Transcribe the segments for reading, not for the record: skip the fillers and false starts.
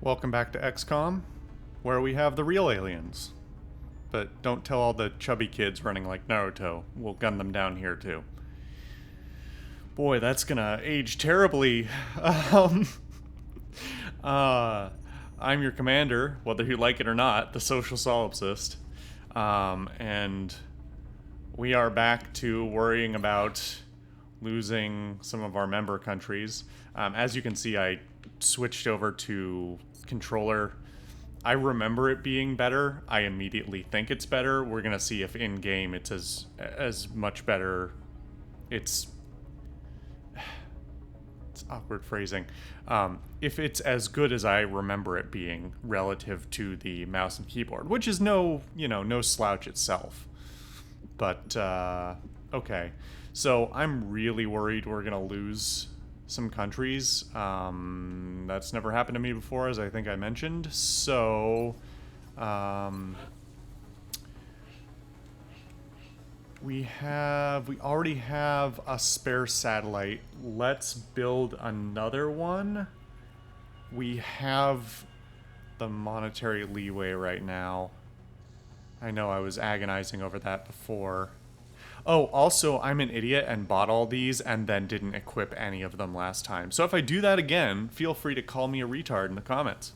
Welcome back to XCOM, where we have the real aliens. But don't tell all the chubby kids running like Naruto. We'll gun them down here too. Boy, that's gonna age terribly. Um, I'm your commander, whether you like it or not, the social solipsist. And we are back to worrying about losing some of our member countries. As you can see, I switched over to controller. I remember it being better. I immediately think it's better. We're gonna see if in game it's as much better. It's awkward phrasing. If it's as good as I remember it being relative to the mouse and keyboard, which is no slouch itself. But okay, so I'm really worried we're gonna lose some countries. That's never happened to me before, as I think I mentioned. So we already have a spare satellite. Let's build another one. We have the monetary leeway right now. I know I was agonizing over that before. Oh, also, I'm an idiot and bought all these and then didn't equip any of them last time. So if I do that again, feel free to call me a retard in the comments.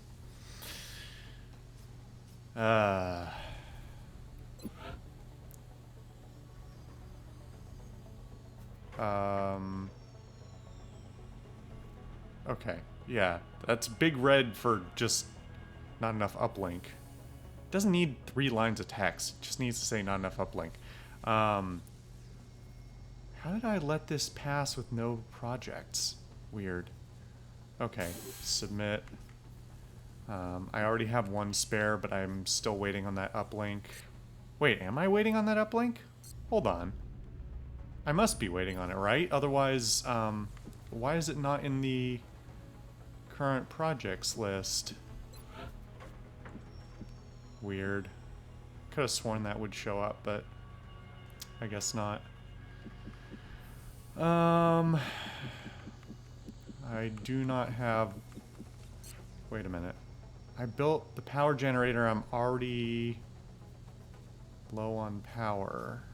Okay, yeah, that's big red for just not enough uplink. Doesn't need 3 lines of text, just needs to say not enough uplink. How did I let this pass with no projects? Weird. Okay, submit. I already have one spare, but I'm still waiting on that uplink. Wait, am I waiting on that uplink? Hold on. I must be waiting on it, right? Otherwise, why is it not in the current projects list? Weird. Could have sworn that would show up, but I guess not. I do not have... Wait a minute. I built the power generator. I'm already low on power.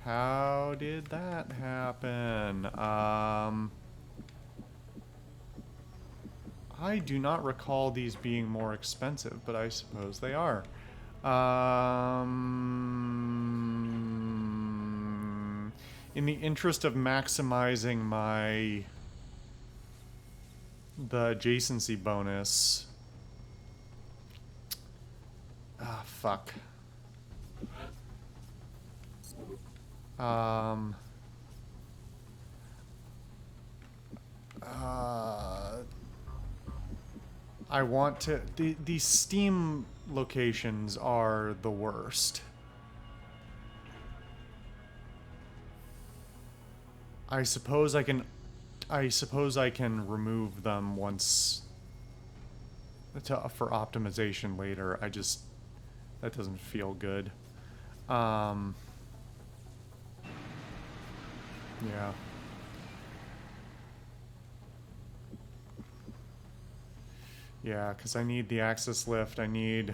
How did that happen? I do not recall these being more expensive, but I suppose they are. In the interest of maximizing the adjacency bonus. Ah, fuck. I want to... These Steam locations are the worst. I suppose I can remove them once for optimization later. That doesn't feel good. Yeah. Yeah, because I need the access lift. I'm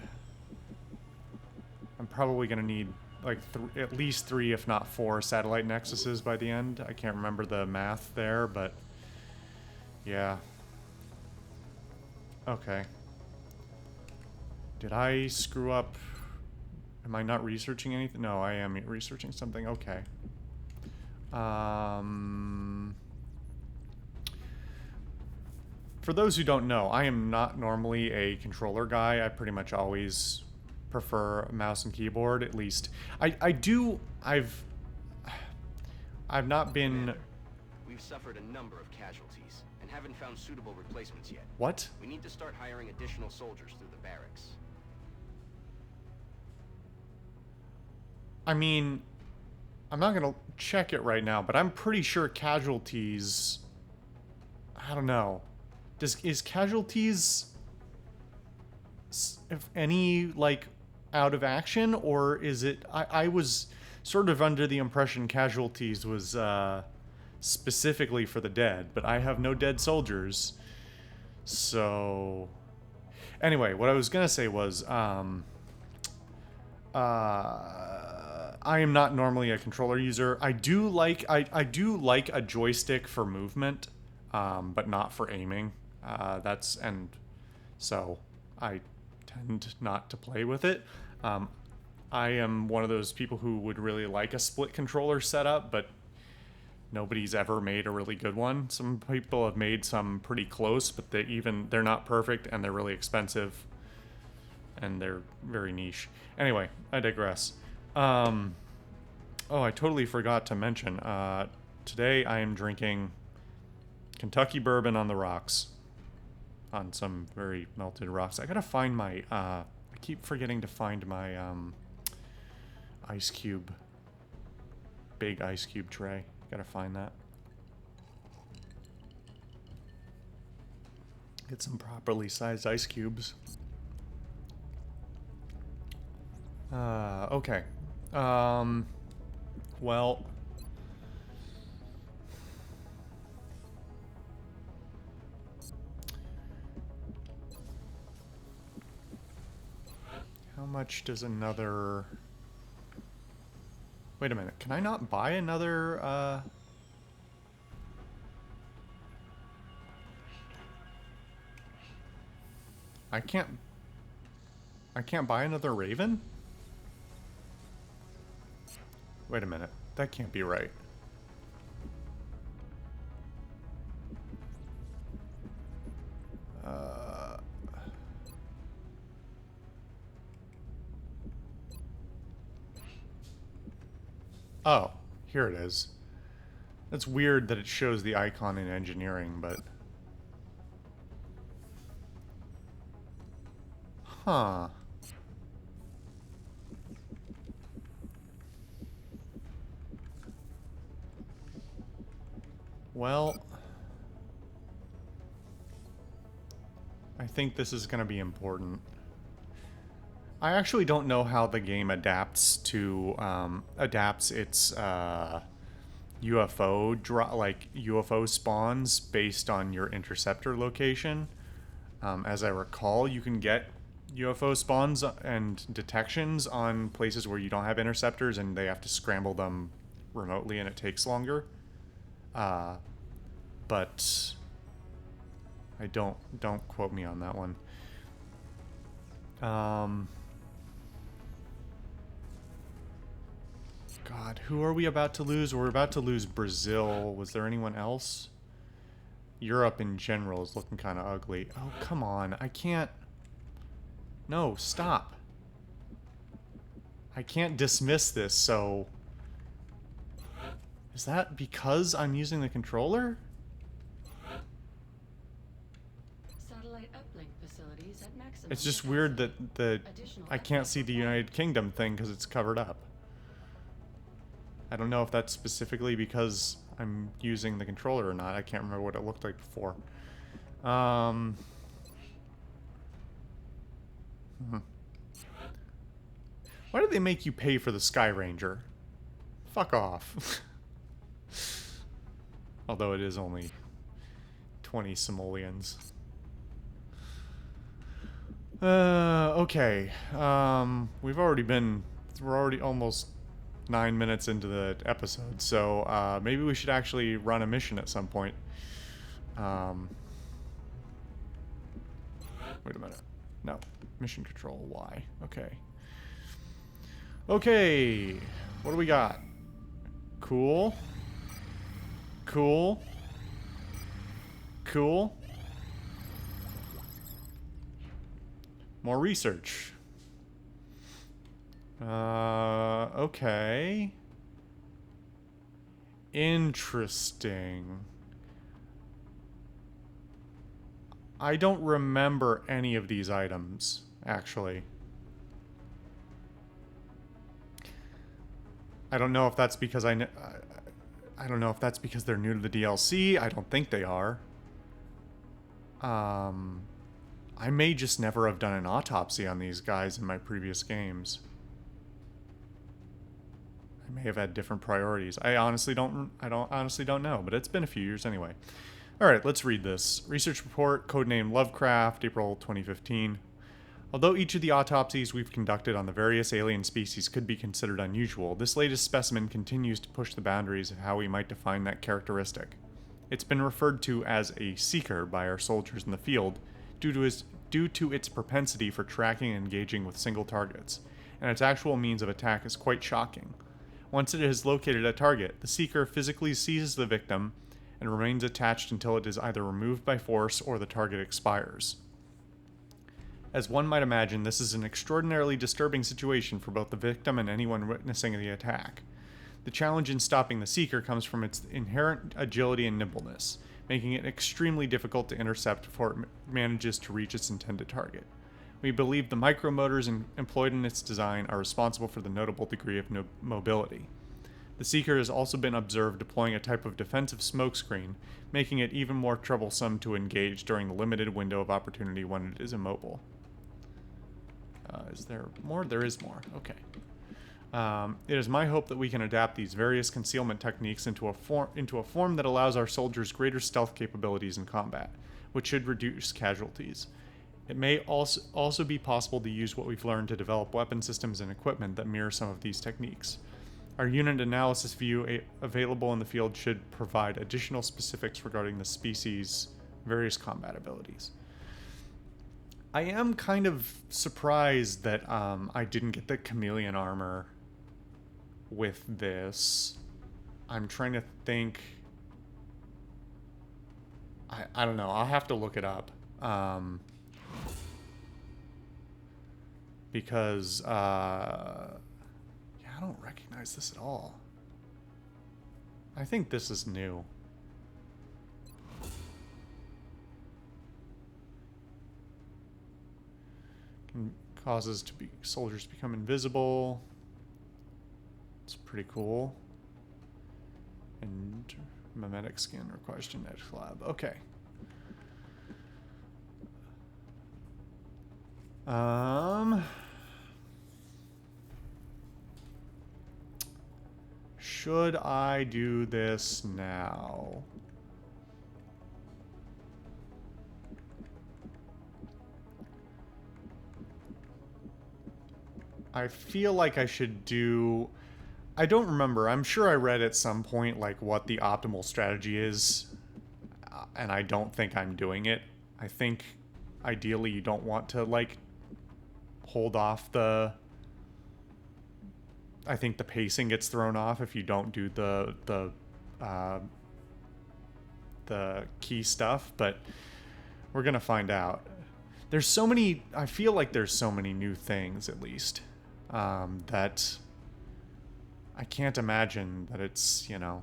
probably gonna need like at least 3, if not 4, satellite nexuses by the end. I can't remember the math there, but yeah. Okay. Did I screw up? Am I not researching anything? No, I am researching something. Okay. For those who don't know, I am not normally a controller guy. I pretty much always prefer mouse and keyboard, at least. I've not been... Commander, we've suffered a number of casualties and haven't found suitable replacements yet. What? We need to start hiring additional soldiers through the barracks. I mean, I'm not gonna check it right now, but I'm pretty sure casualties... I don't know. Is casualties... if any, like, out of action, or is it... I was sort of under the impression casualties was specifically for the dead, but I have no dead soldiers, So, anyway, what I was gonna say was, I am not normally a controller user. I do like a joystick for movement, but not for aiming. And so I tend not to play with it. I am one of those people who would really like a split controller setup, but nobody's ever made a really good one. Some people have made some pretty close, but they're not perfect and they're really expensive and they're very niche. Anyway, I digress. Oh, I totally forgot to mention. Today I am drinking Kentucky bourbon on the rocks, on some very melted rocks. I gotta find my. I keep forgetting to find my ice cube, big ice cube tray. Gotta find that. Get some properly sized ice cubes. Okay. Well. How much does another... Wait a minute, can I not buy another, I can't buy another Raven? Wait a minute, that can't be right. Oh, here it is. That's weird that it shows the icon in engineering, but... Huh. Well... I think this is going to be important. I actually don't know how the game adapts to adapts its UFO spawns based on your interceptor location. As I recall, you can get UFO spawns and detections on places where you don't have interceptors, and they have to scramble them remotely, and it takes longer. But I don't quote me on that one. God, who are we about to lose? We're about to lose Brazil. Was there anyone else? Europe in general is looking kind of ugly. Oh, come on. I can't... No, stop. I can't dismiss this, so... Is that because I'm using the controller? Satellite uplink facilities at maximum It's just weird that I can't see the United Kingdom thing because it's covered up. I don't know if that's specifically because I'm using the controller or not. I can't remember what it looked like before. Why did they make you pay for the Sky Ranger? Fuck off. Although it is only 20 simoleons. Okay. We're already almost 9 minutes into the episode, so maybe we should actually run a mission at some point. Wait a minute. No. Mission control Y. Okay. Okay. What do we got? Cool. Cool. Cool. More research. Okay. Interesting. I don't remember any of these items, actually. I don't know if that's because I don't know if that's because they're new to the DLC. I don't think they are. I may just never have done an autopsy on these guys in my previous games. I may have had different priorities. I honestly don't know, but it's been a few years anyway. Alright, let's read this. Research report, codename Lovecraft, April 2015. Although each of the autopsies we've conducted on the various alien species could be considered unusual, this latest specimen continues to push the boundaries of how we might define that characteristic. It's been referred to as a seeker by our soldiers in the field due to its propensity for tracking and engaging with single targets, and its actual means of attack is quite shocking. Once it has located a target, the seeker physically seizes the victim and remains attached until it is either removed by force or the target expires. As one might imagine, this is an extraordinarily disturbing situation for both the victim and anyone witnessing the attack. The challenge in stopping the seeker comes from its inherent agility and nimbleness, making it extremely difficult to intercept before it manages to reach its intended target. We believe the micromotors employed in its design are responsible for the notable degree of mobility. The seeker has also been observed deploying a type of defensive smokescreen, making it even more troublesome to engage during the limited window of opportunity when it is immobile. Is there more? There is more. Okay. It is my hope that we can adapt these various concealment techniques into a form that allows our soldiers greater stealth capabilities in combat, which should reduce casualties. It may also be possible to use what we've learned to develop weapon systems and equipment that mirror some of these techniques. Our unit analysis view available in the field should provide additional specifics regarding the species' various combat abilities. I am kind of surprised that I didn't get the chameleon armor with this. I'm trying to think. I don't know. I'll have to look it up. Because, yeah, I don't recognize this at all. I think this is new. Causes soldiers to become invisible. It's pretty cool. And mimetic skin requires genetic lab. Okay. Should I do this now? I feel like I should do... I don't remember. I'm sure I read at some point, like, what the optimal strategy is. And I don't think I'm doing it. I think, ideally, you don't want to, like, hold off the... I think the pacing gets thrown off if you don't do the key stuff, but we're gonna find out. There's so many... I feel like there's so many new things, at least. That I can't imagine that it's, you know,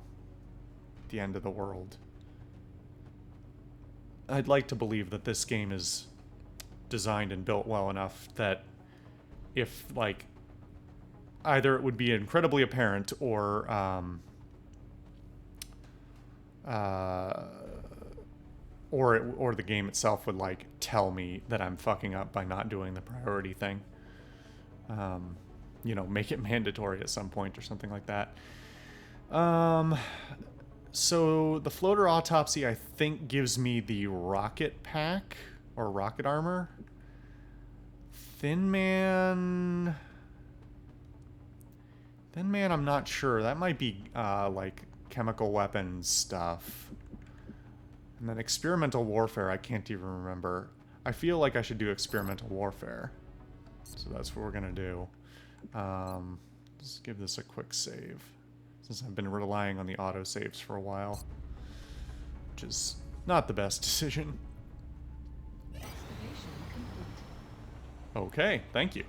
the end of the world. I'd like to believe that this game is designed and built well enough that if, like, either it would be incredibly apparent or the game itself would, like, tell me that I'm fucking up by not doing the priority thing. You know, make it mandatory at some point or something like that. So the floater autopsy, I think, gives me the rocket pack or rocket armor. Thin Man, I'm not sure. That might be, like, chemical weapons stuff. And then experimental warfare, I can't even remember. I feel like I should do experimental warfare. So that's what we're gonna do. Let's give this a quick save, since I've been relying on the autosaves for a while, which is not the best decision. Excavation complete. Okay, thank you.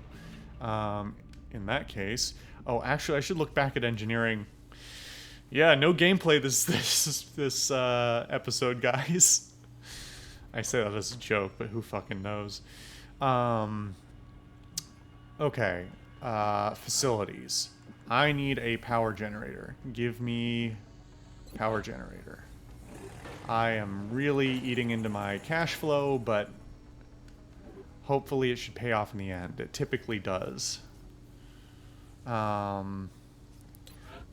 In that case, oh, actually, I should look back at engineering. Yeah, no gameplay this episode, guys. I say that as a joke, but who fucking knows? Okay, facilities. I need a power generator. Give me power generator. I am really eating into my cash flow, but hopefully it should pay off in the end. It typically does. And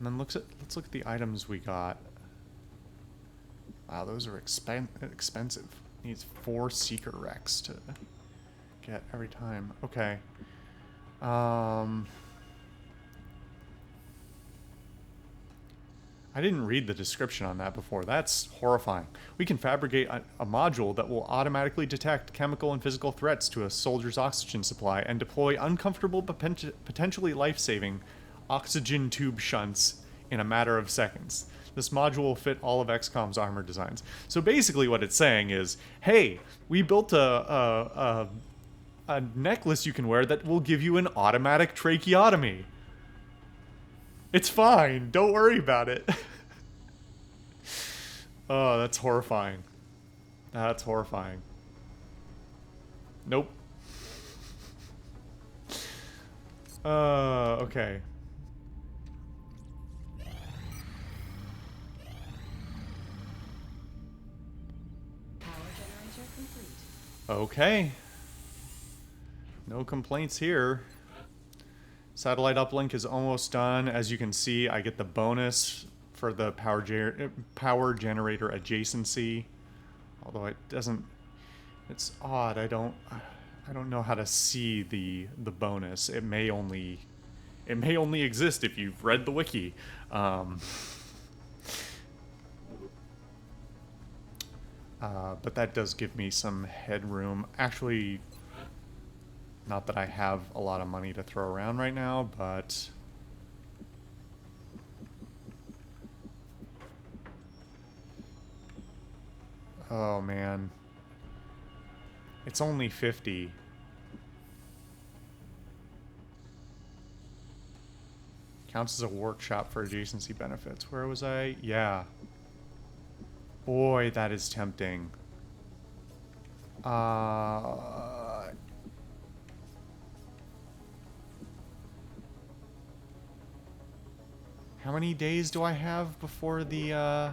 then let's look at the items we got. Wow, those are expensive. Needs 4 Seeker Rex to get every time. Okay. I didn't read the description on that before. That's horrifying. We can fabricate a module that will automatically detect chemical and physical threats to a soldier's oxygen supply and deploy uncomfortable but potentially life-saving oxygen tube shunts in a matter of seconds. This module will fit all of XCOM's armor designs. So basically what it's saying is, hey, we built a necklace you can wear that will give you an automatic tracheotomy. It's fine. Don't worry about it. Oh, that's horrifying. That's horrifying. Nope. Okay. Power generator complete. Okay. No complaints here. Satellite uplink is almost done. As you can see, I get the bonus for the power generator adjacency. Although it doesn't... It's odd. I don't know how to see the bonus. It may only exist if you've read the wiki. But that does give me some headroom. Actually, not that I have a lot of money to throw around right now, but... Oh, man. It's only 50. Counts as a workshop for adjacency benefits. Where was I? Yeah. Boy, that is tempting. How many days do I have before the,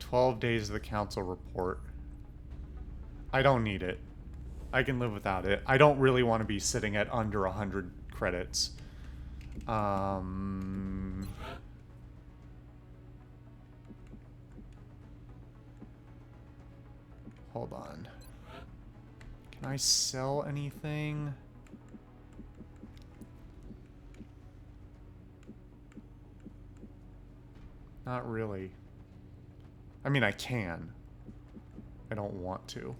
12 days of the council report. I don't need it. I can live without it. I don't really want to be sitting at under 100 credits. Hold on. Can I sell anything? Not really. I mean, I can. I don't want to.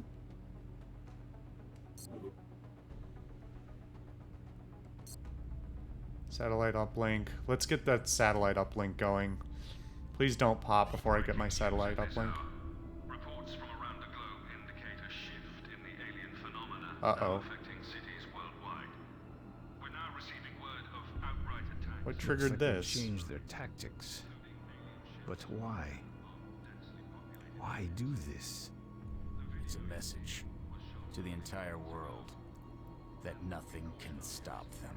Satellite uplink. Let's get that satellite uplink going. Please don't pop before I get my satellite uplink. Reports from around the globe indicate a shift in the alien phenomena affecting cities worldwide. We're now receiving word of outright attacks. What triggered Looks like this? they've changed their tactics. But why? Why do this? It's a message to the entire world that nothing can stop them.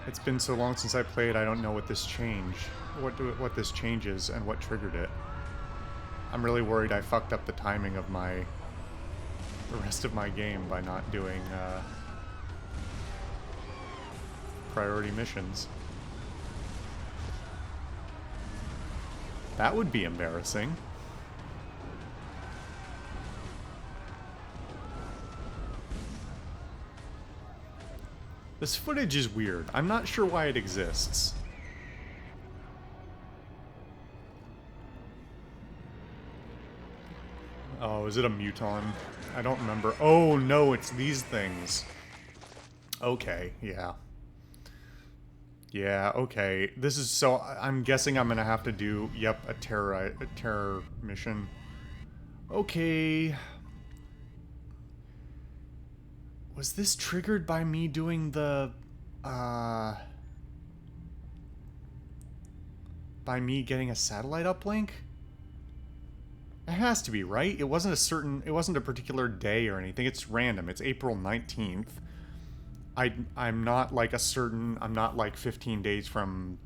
It's been so long since I played, I don't know what this what this changes and what triggered it. I'm really worried I fucked up the timing of the rest of my game by not doing priority missions. That would be embarrassing. This footage is weird. I'm not sure why it exists. Oh, is it a muton? I don't remember. Oh, no, it's these things. Okay, yeah. Yeah, okay. This is so... I'm guessing I'm gonna have to do, yep, a terror mission. Okay. Was this triggered by me doing the, by me getting a satellite uplink? It has to be, right? It wasn't a particular day or anything. It's random. It's April 19th. I'm not like I'm not like 15 days from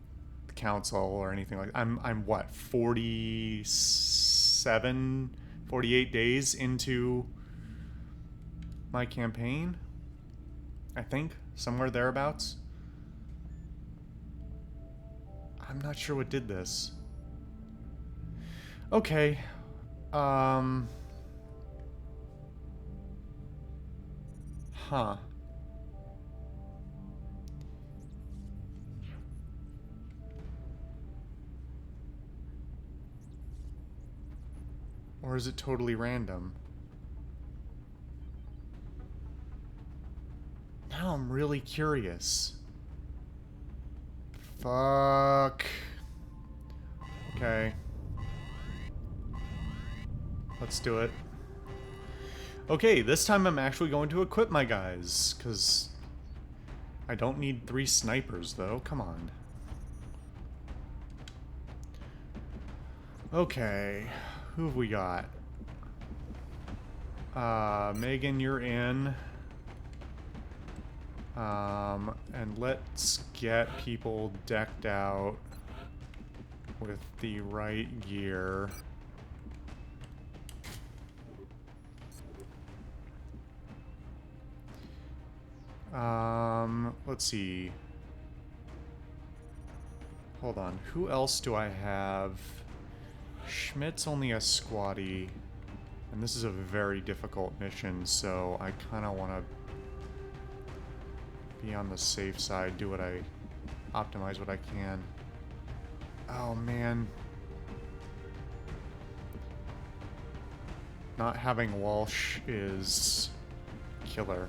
the council or anything like that. I'm what, 48 days into my campaign, I think. Somewhere thereabouts? I'm not sure what did this. Okay. Huh. Or is it totally random? Now I'm really curious. Fuck. Okay. Let's do it. Okay, this time I'm actually going to equip my guys, because I don't need 3 snipers, though. Come on. Okay. Who have we got? Megan, you're in. And let's get people decked out with the right gear. Let's see. Hold on. Who else do I have? Schmidt's only a squatty. And this is a very difficult mission, so I kind of want to be on the safe side, optimize what I can. Oh, man. Not having Walsh is killer.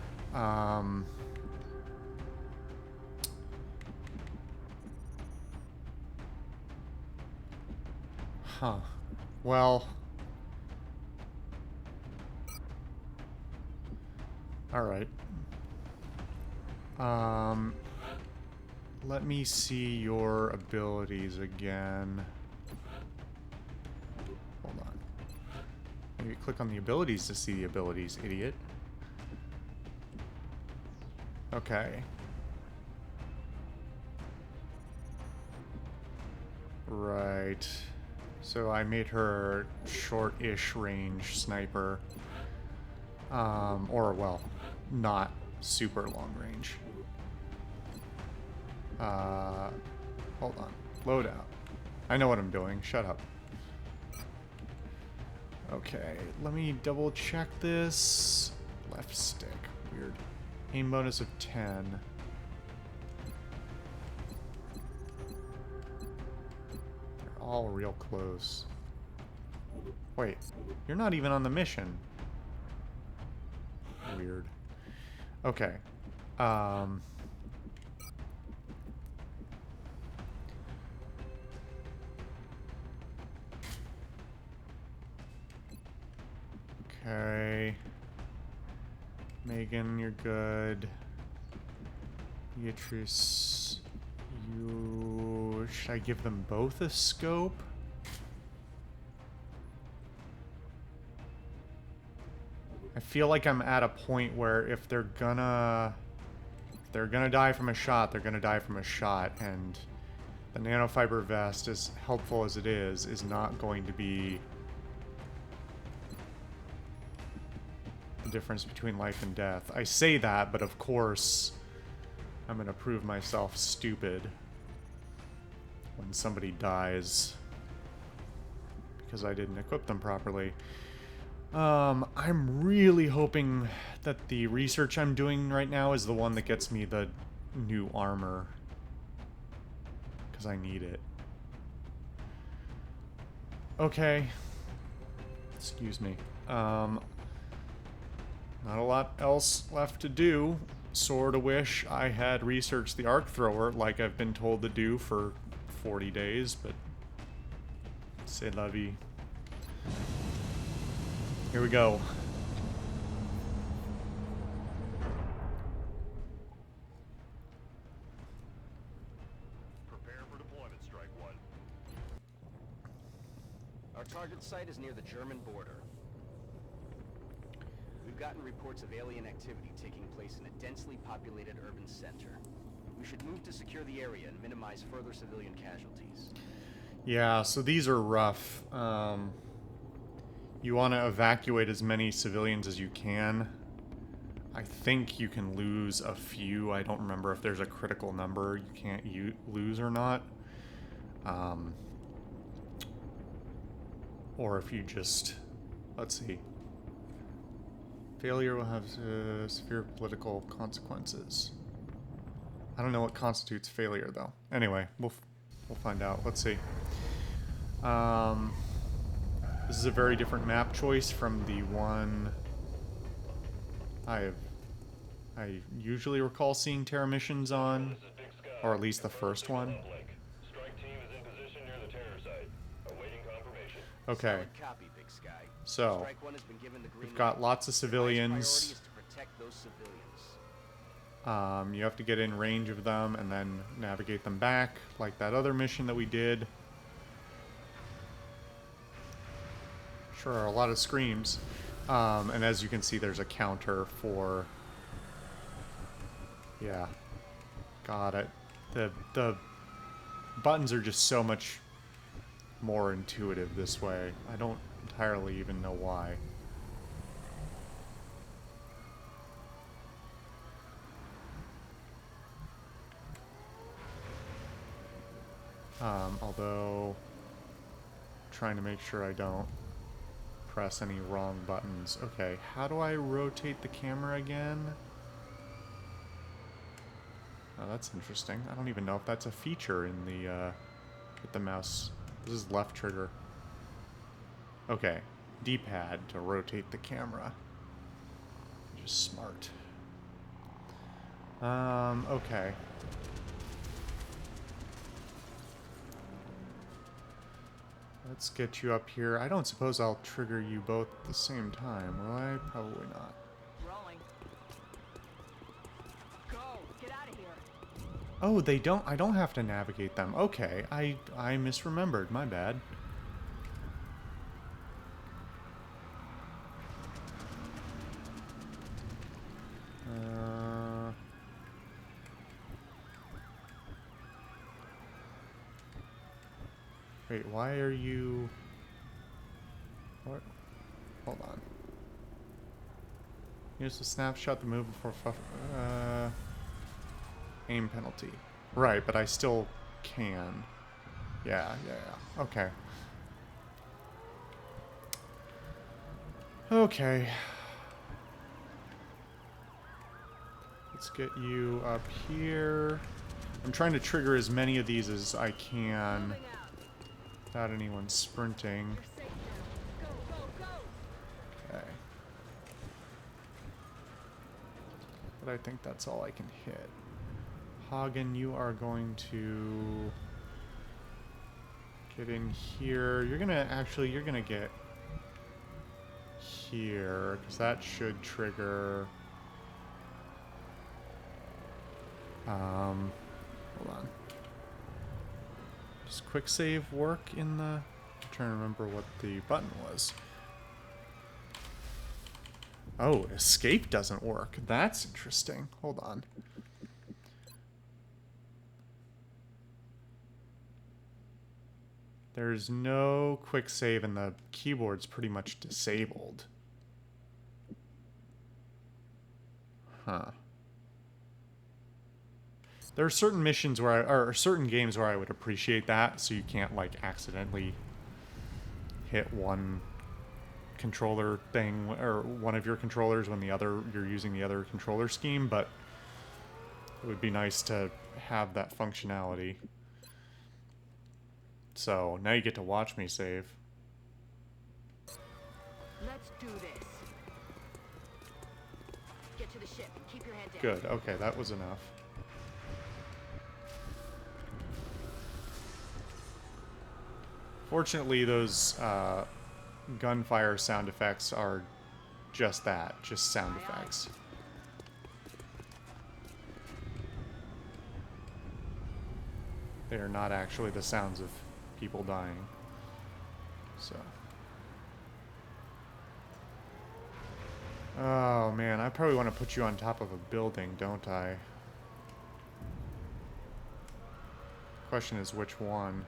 Huh. Well. Alright. Let me see your abilities again. Hold on. Maybe click on the abilities to see the abilities, idiot. Okay. Right. So I made her short-ish range sniper. Or, well, not super long range. Hold on. Loadout. I know what I'm doing. Shut up. Okay, let me double check this. Left stick. Weird. Aim bonus of 10. They're all real close. Wait, you're not even on the mission. Weird. Okay. Okay. Megan, you're good. Beatrice, you... Should I give them both a scope? I feel like I'm at a point where if they're gonna die from a shot, they're gonna die from a shot, and the nanofiber vest, as helpful as it is not going to be the difference between life and death. I say that, but of course, I'm gonna prove myself stupid when somebody dies because I didn't equip them properly. I'm really hoping that the research I'm doing right now is the one that gets me the new armor, because I need it. Okay. Excuse me. Not a lot else left to do. Sorta wish I had researched the arc thrower like I've been told to do for 40 days, but c'est la vie. Here we go. Prepare for deployment, Strike One. Our target site is near the German border. We've gotten reports of alien activity taking place in a densely populated urban center. We should move to secure the area and minimize further civilian casualties. Yeah, so these are rough. You want to evacuate as many civilians as you can. I think you can lose a few. I don't remember if there's a critical number you can't lose or not. Or if you just... Let's see. Failure will have severe political consequences. I don't know what constitutes failure, though. Anyway, we'll find out. Let's see. This is a very different map choice from the one I usually recall seeing Terra missions on, or at least the first one. Okay. Copy, Big Sky. So, Strike One has been given the green we've got light. lots of Tonight's civilians. priority is to protect those civilians. You have to get in range of them and then navigate them back, like that other mission that we did. Sure are a lot of screams. And as you can see, there's a counter for... Yeah. Got it. The buttons are just so much more intuitive this way. I don't entirely even know why. Although, trying to make sure I don't press any wrong buttons. Okay, how do I rotate the camera again? Oh, that's interesting. I don't even know if that's a feature in the, with the mouse. This is left trigger. Okay, D-pad to rotate the camera. Just smart. Okay. Let's get you up here. I don't suppose I'll trigger you both at the same time, will I? Probably not. Rolling. Go! Get out of here! Oh, they don't... I don't have to navigate them. Okay, I misremembered. My bad. Wait, why are you... What? Hold on. Use the snapshot to move before aim penalty. Right, but I still can. Yeah. Okay. Okay. Let's get you up here. I'm trying to trigger as many of these as I can without anyone sprinting. You're safe now. Go, go, go! Okay. But I think that's all I can hit. Hagen, you are going to get in here. You're gonna get here, because that should trigger... hold on. Does quick save work in the... I'm trying to remember what the button was. Oh, escape doesn't work. That's interesting. Hold on. There's no quick save and the keyboard's pretty much disabled. Huh. There are certain missions where or certain games where I would appreciate that, so you can't like accidentally hit one controller thing or one of your controllers when you're using the other controller scheme, but it would be nice to have that functionality. So now you get to watch me save. Let's do this. Get to the ship and keep your head down. Good. Okay, that was enough. Fortunately, those gunfire sound effects are just that, just sound effects. They are not actually the sounds of people dying. So. Oh man, I probably want to put you on top of a building, don't I? Question is which one?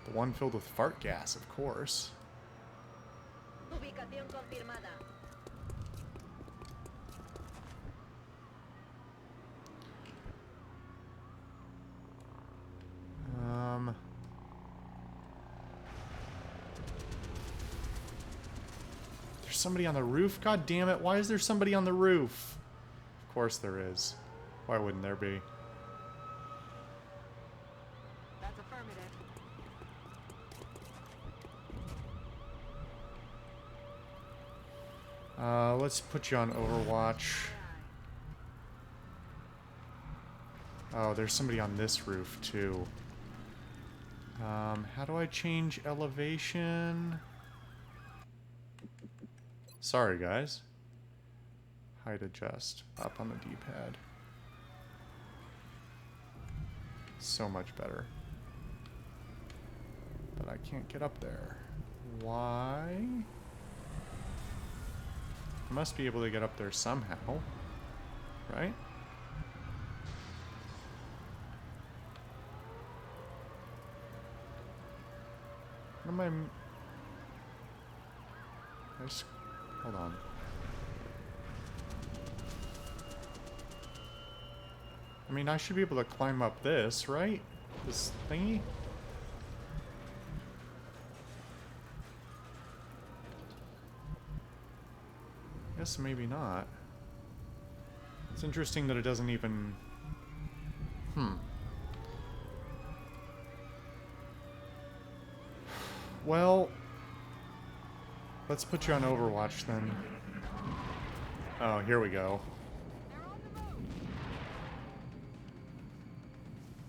The one filled with fart gas, of course. Ubicación confirmada. somebody on the roof? God damn it, why is there somebody on the roof? Of course there is. Why wouldn't there be? That's affirmative. Let's put you on Overwatch. Oh, there's somebody on this roof, too. How do I change elevation? Sorry, guys. Height adjust. Up on the D-pad. So much better. But I can't get up there. Why? I must be able to get up there somehow. Right? What am I... Hold on. I mean, I should be able to climb up this, right? This thingy? Guess maybe not. It's interesting that it doesn't even... Well, let's put you on Overwatch then. Oh, here we go.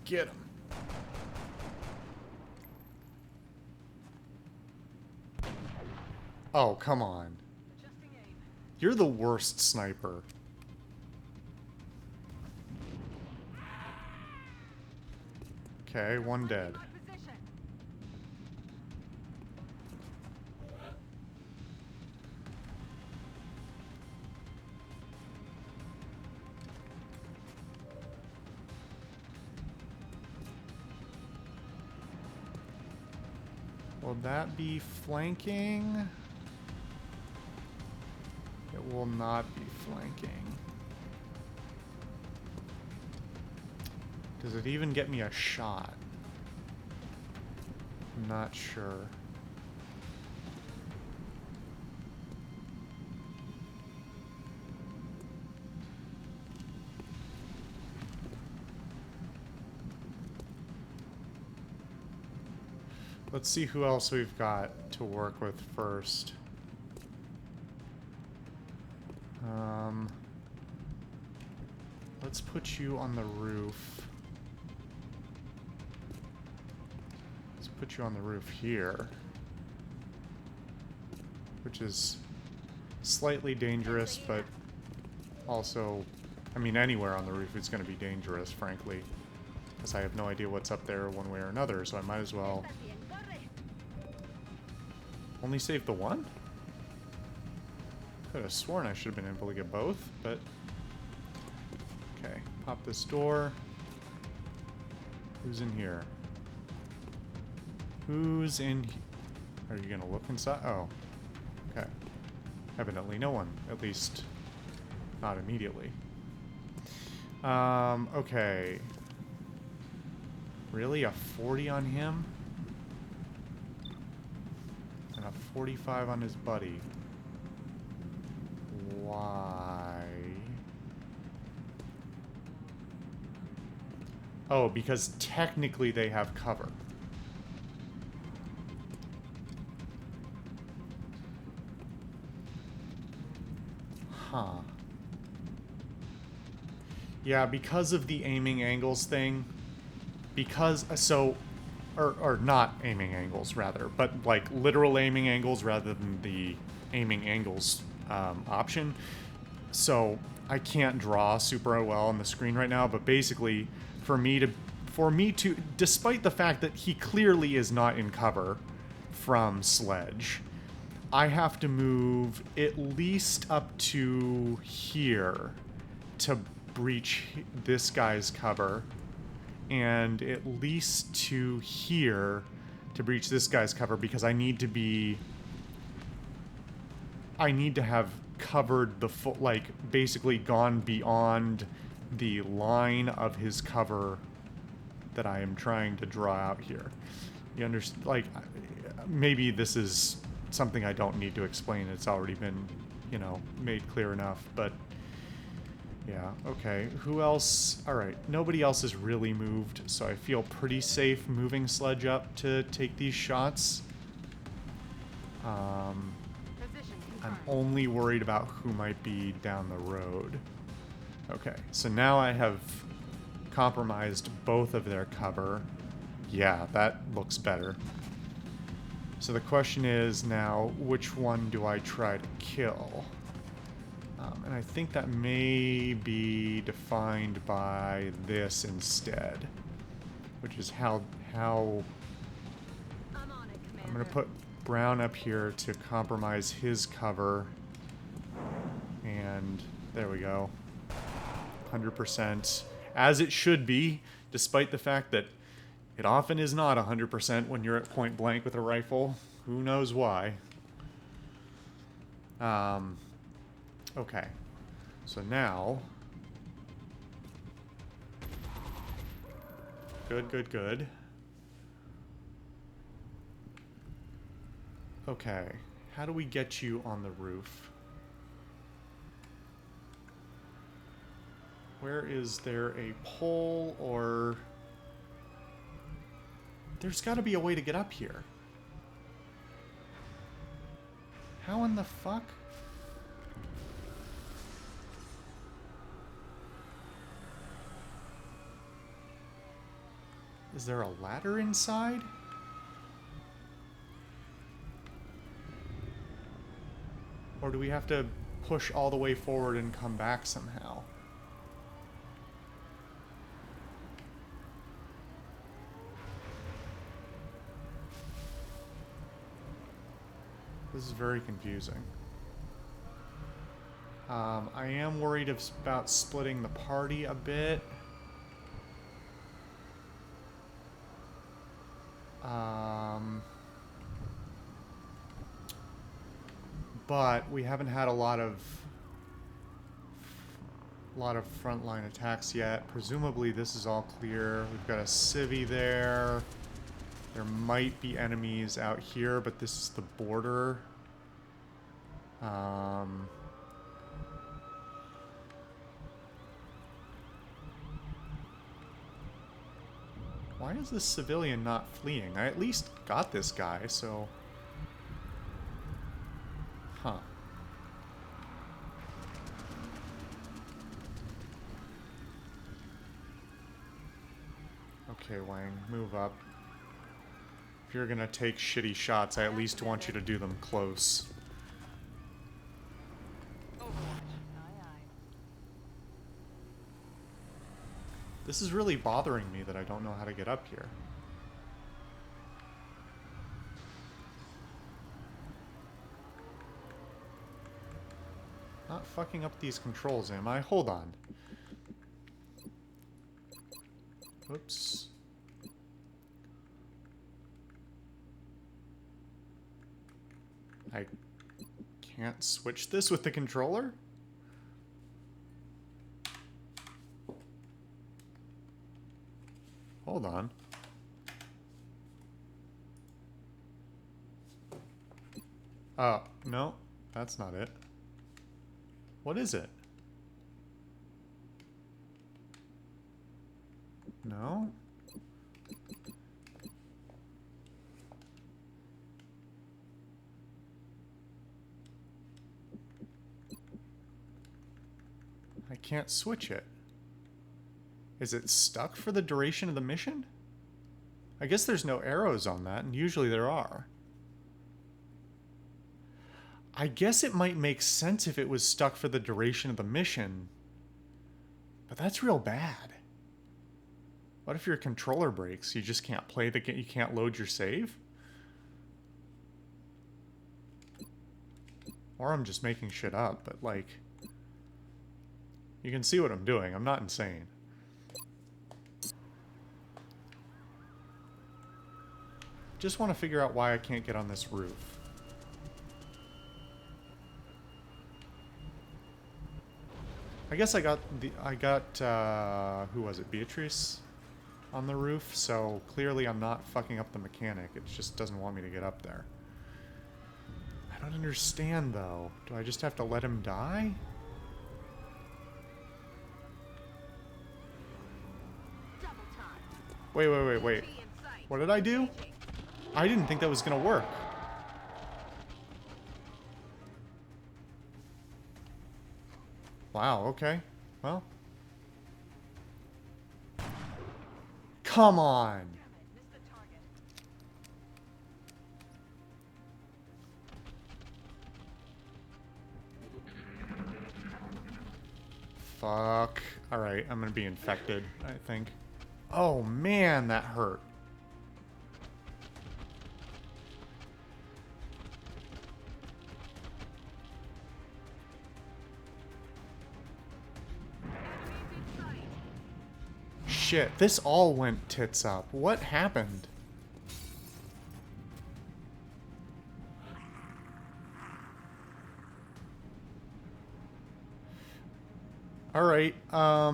Get him. Oh, come on. You're the worst sniper. Okay, one dead. Will that be flanking? It will not be flanking. Does it even get me a shot? I'm not sure. Let's see who else we've got to work with first. Let's put you on the roof. Let's put you on the roof here. Which is slightly dangerous, but also, I mean, anywhere on the roof is going to be dangerous, frankly. Because I have no idea what's up there one way or another, so I might as well... Only save the one? Could have sworn I should have been able to get both, but... Okay, pop this door. Who's in here? Who's in... Are you gonna look inside? Oh. Okay. Evidently no one. At least, not immediately. Okay. Really? A 40 on him? And a 45 on his buddy. Why? Oh, because technically they have cover. Huh. Yeah, because of the aiming angles thing. Because, so, or not aiming angles, rather, but like literal aiming angles rather than the aiming angles option. So I can't draw super well on the screen right now, but basically for me to, despite the fact that he clearly is not in cover from Sledge, I have to move at least up to here to breach this guy's cover, and at least to here to breach this guy's cover, because I need to have covered the full, like, basically gone beyond the line of his cover that I am trying to draw out here. You understand? Like, maybe this is something I don't need to explain. It's already been, you know, made clear enough, but yeah, okay. Who else? Alright, nobody else has really moved, so I feel pretty safe moving Sledge up to take these shots. Position I'm confirmed. only worried about who might be down the road. Okay, so now I have compromised both of their cover. Yeah, that looks better. So the question is now, which one do I try to kill? And I think that may be defined by this instead, which is how I'm on it, Commander. I'm going to put Brown up here to compromise his cover. And there we go. 100%. As it should be, despite the fact that it often is not 100% when you're at point blank with a rifle. Who knows why? Okay. So now... Good, good, good. Okay. How do we get you on the roof? Where is there a pole or... There's got to be a way to get up here. How in the fuck? Is there a ladder inside? Or do we have to push all the way forward and come back somehow? This is very confusing. I am worried about splitting the party a bit. But we haven't had a lot of frontline attacks yet. Presumably this is all clear. We've got a civvy there. There might be enemies out here, but this is the border. Why is this civilian not fleeing? I at least got this guy, so... Huh. Okay, Wang, move up. If you're gonna take shitty shots, I at least want you to do them close. Overwatch. Aye, aye. This is really bothering me that I don't know how to get up here. Not fucking up these controls, am I? Hold on. Oops. I can't switch this with the controller? Hold on. Oh, no, that's not it. What is it? No? I can't switch it. Is it stuck for the duration of the mission? I guess there's no arrows on that, and usually there are. I guess it might make sense if it was stuck for the duration of the mission, but that's real bad. What if your controller breaks? You just can't play the game, you can't load your save? Or I'm just making shit up, but like... You can see what I'm doing, I'm not insane. Just want to figure out why I can't get on this roof. I guess I got who was it, Beatrice? On the roof, so clearly I'm not fucking up the mechanic. It just doesn't want me to get up there. don't understand, though. Do I just have to let him die? Double time. Wait. Key in sight. What did I do? Engaging. I didn't think that was gonna work. Wow, okay. Well. Come on! Damn it, missed the target. Fuck. Alright, I'm gonna be infected, I think. Oh man, that hurt. Enemies in sight. Shit, this all went tits up. What happened? Alright, I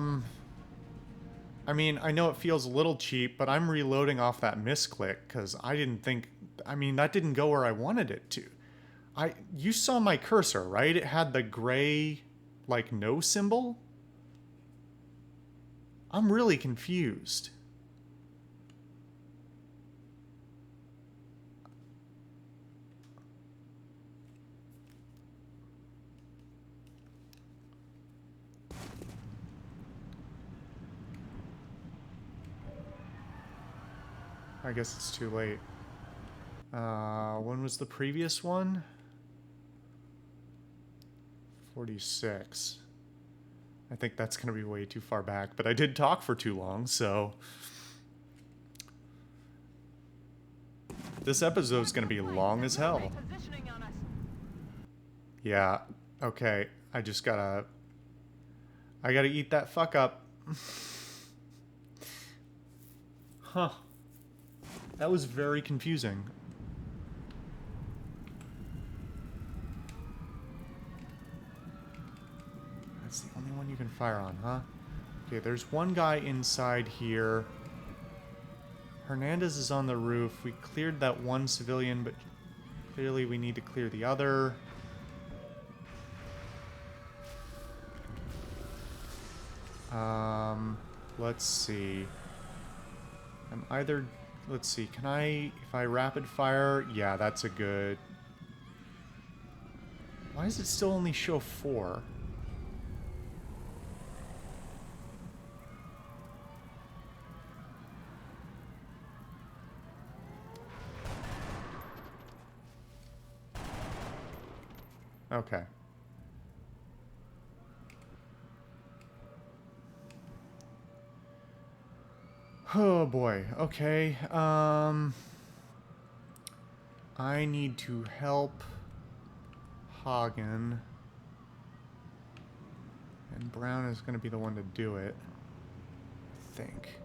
mean, I know it feels a little cheap, but I'm reloading off that misclick, because I didn't think... I mean, that didn't go where I wanted it to. You saw my cursor, right? It had the gray, like, no symbol? I'm really confused. I guess it's too late. When was the previous one? 46. I think that's going to be way too far back, but I did talk for too long, so... This episode's going to be long as hell. Positioning on us. Yeah, okay. I gotta eat that fuck up. Huh. That was very confusing. That's the only one you can fire on, huh? Okay, there's one guy inside here. Hernandez is on the roof. We cleared that one civilian, but clearly we need to clear the other. Let's see. I'm either... Let's see, can I... If I rapid fire... Yeah, that's a good... Why does it still only show 4? Okay. Oh boy, okay. I need to help Hagen. And Brown is going to be the one to do it, I think.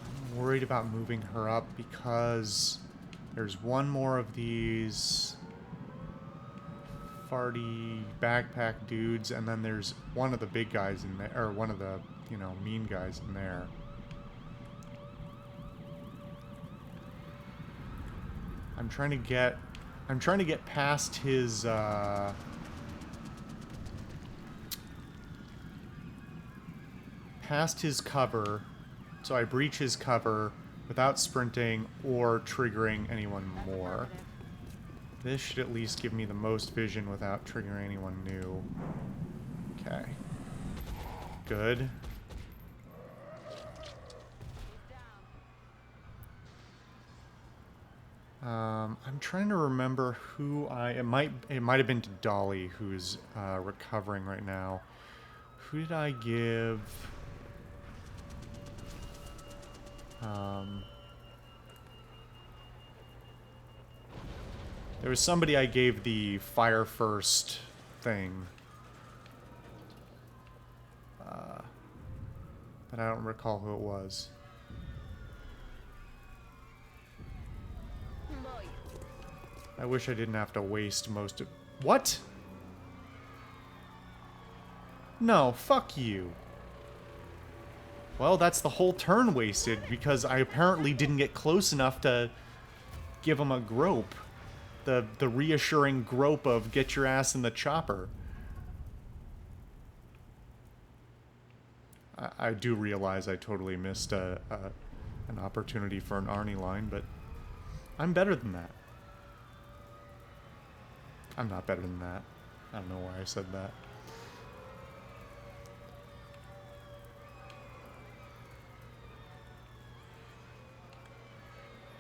I'm worried about moving her up because there's one more of these farty backpack dudes, and then there's one of the big guys in there, or one of the, you know, mean guys in there. I'm trying to get past his cover, so I breach his cover without sprinting or triggering anyone more. This should at least give me the most vision without triggering anyone new. Okay. Good. I'm trying to remember who it might have been to Dolly, who's recovering right now. Who did I give? There was somebody I gave the fire first thing. But I don't recall who it was. I wish I didn't have to waste most of... What? No, fuck you. Well, that's the whole turn wasted because I apparently didn't get close enough to give him a grope. The reassuring grope of get your ass in the chopper. I do realize I totally missed an opportunity for an Arnie line, but I'm better than that. I'm not better than that. I don't know why I said that.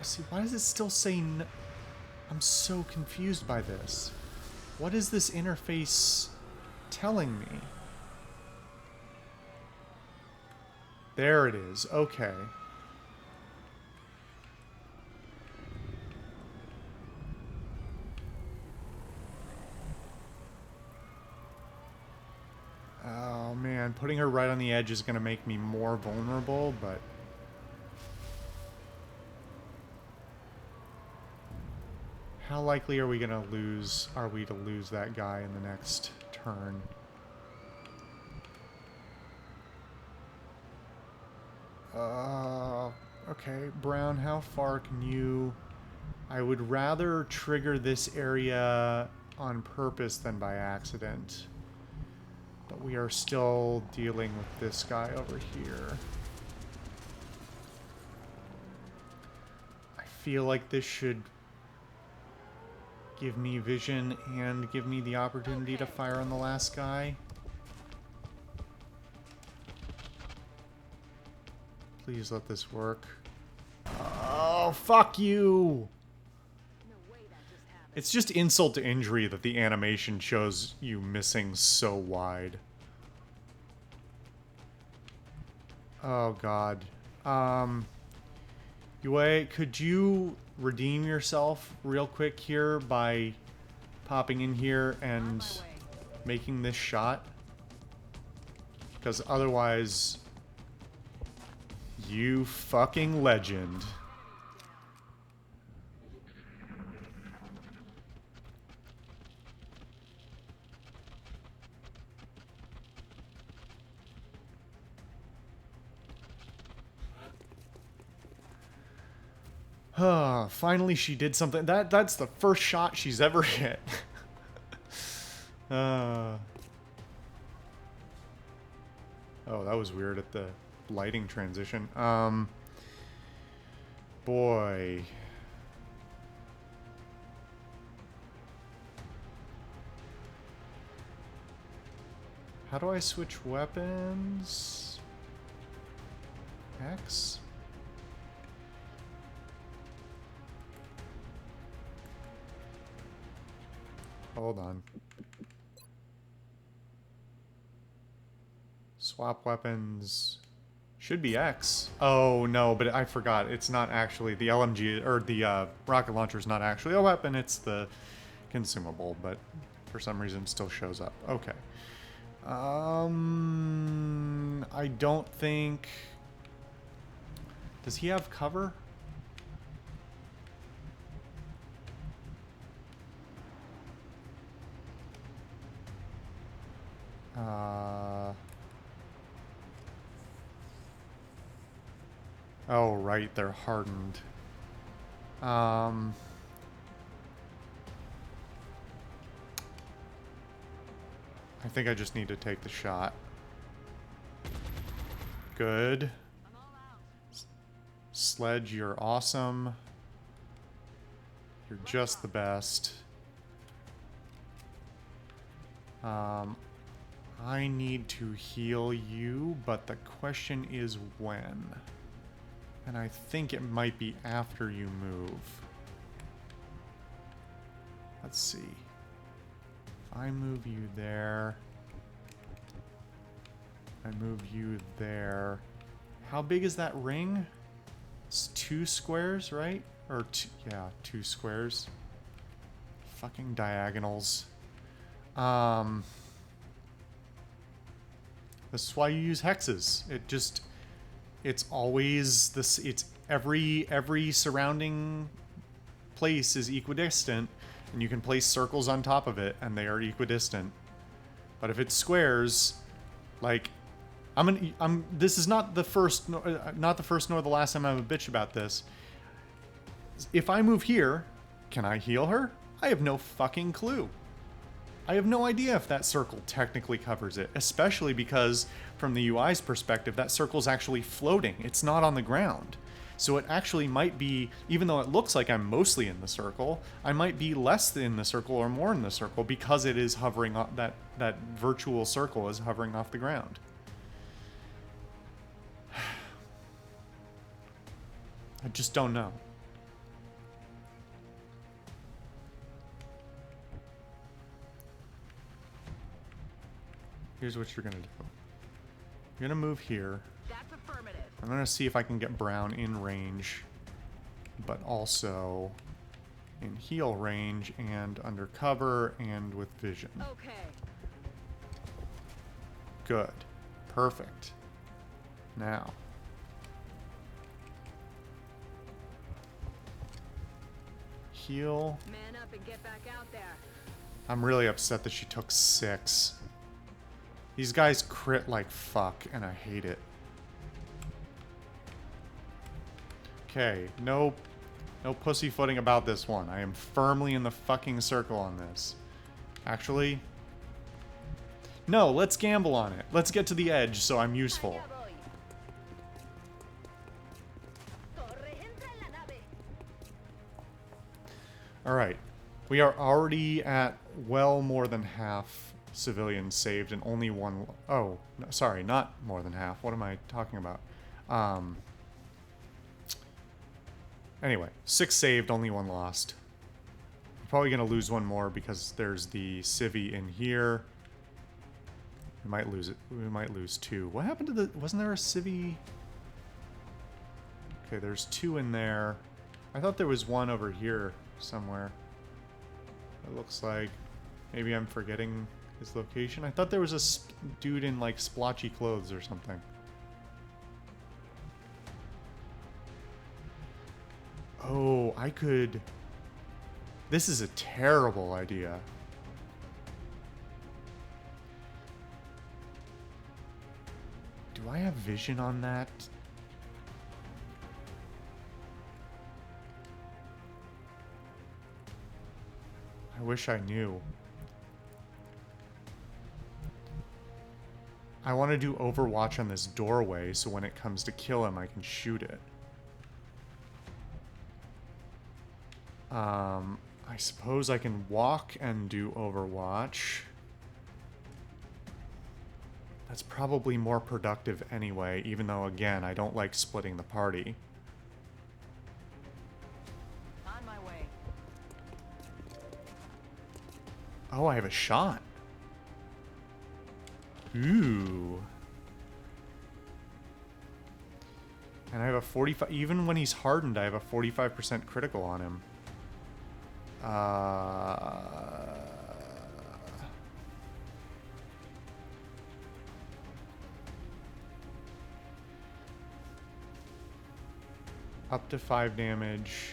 See, why does it still say no? I'm so confused by this. What is this interface telling me? There it is. Okay. Oh man, putting her right on the edge is going to make me more vulnerable, but... How likely are we to lose that guy in the next turn? Okay, Brown, how far can you... I would rather trigger this area on purpose than by accident. But we are still dealing with this guy over here. I feel like this should give me vision and give me the opportunity to fire on the last guy. Please let this work. Oh, fuck you! It's just insult to injury that the animation shows you missing so wide. Oh, God. Yue, could you redeem yourself real quick here by popping in here and making this shot? Because otherwise, you fucking legend. Finally she did something. That's the first shot she's ever hit. Oh, that was weird at the lighting transition. Boy. How do I switch weapons? X? Hold on. Swap weapons. Should be X. Oh, no, but I forgot. It's not actually the LMG, or the rocket launcher is not actually a weapon. It's the consumable, but for some reason still shows up. Okay. I don't think... Does he have cover? Oh, right, they're hardened. I think I just need to take the shot. Good. Sledge, you're awesome. You're just the best. I need to heal you, but the question is when. And I think it might be after you move. Let's see. If I move you there. I move you there. How big is that ring? It's 2 squares, right? Or yeah, 2 squares. Fucking diagonals. This is why you use hexes. It's always this. It's every surrounding place is equidistant, and you can place circles on top of it, and they are equidistant. But if it's squares, like This is not the first, not the first nor the last time I'm a bitch about this. If I move here, can I heal her? I have no fucking clue. I have no idea if that circle technically covers it, especially because from the UI's perspective, that circle's actually floating. It's not on the ground. So it actually might be, even though it looks like I'm mostly in the circle, I might be less in the circle or more in the circle because it is hovering off, that virtual circle is hovering off the ground. I just don't know. Here's what you're gonna do. You're gonna move here. That's affirmative. I'm gonna see if I can get Brown in range, but also in heal range and under cover and with vision. Okay. Good. Perfect. Now. Heal. Man up and get back out there. I'm really upset that she took 6. These guys crit like fuck, and I hate it. Okay, no pussyfooting about this one. I am firmly in the fucking circle on this. Actually, no, let's gamble on it. Let's get to the edge so I'm useful. Alright, we are already at well more than half civilians saved and only one... Oh, no, sorry, not more than half. What am I talking about? Anyway, 6 saved, only 1 lost. We're probably going to lose 1 more because there's the civvy in here. We might lose it. We might lose 2. What happened to the... Wasn't there a civvy? Okay, there's 2 in there. I thought there was 1 over here somewhere. It looks like... Maybe I'm forgetting his location. I thought there was a dude in, like, splotchy clothes or something. Oh, I could... This is a terrible idea. Do I have vision on that? I wish I knew. I want to do Overwatch on this doorway so when it comes to kill him, I can shoot it. I suppose I can walk and do Overwatch. That's probably more productive anyway, even though, again, I don't like splitting the party. On my way. Oh, I have a shot. Ooh. And I have a 45... Even when he's hardened, I have a 45% critical on him. Up to 5 damage.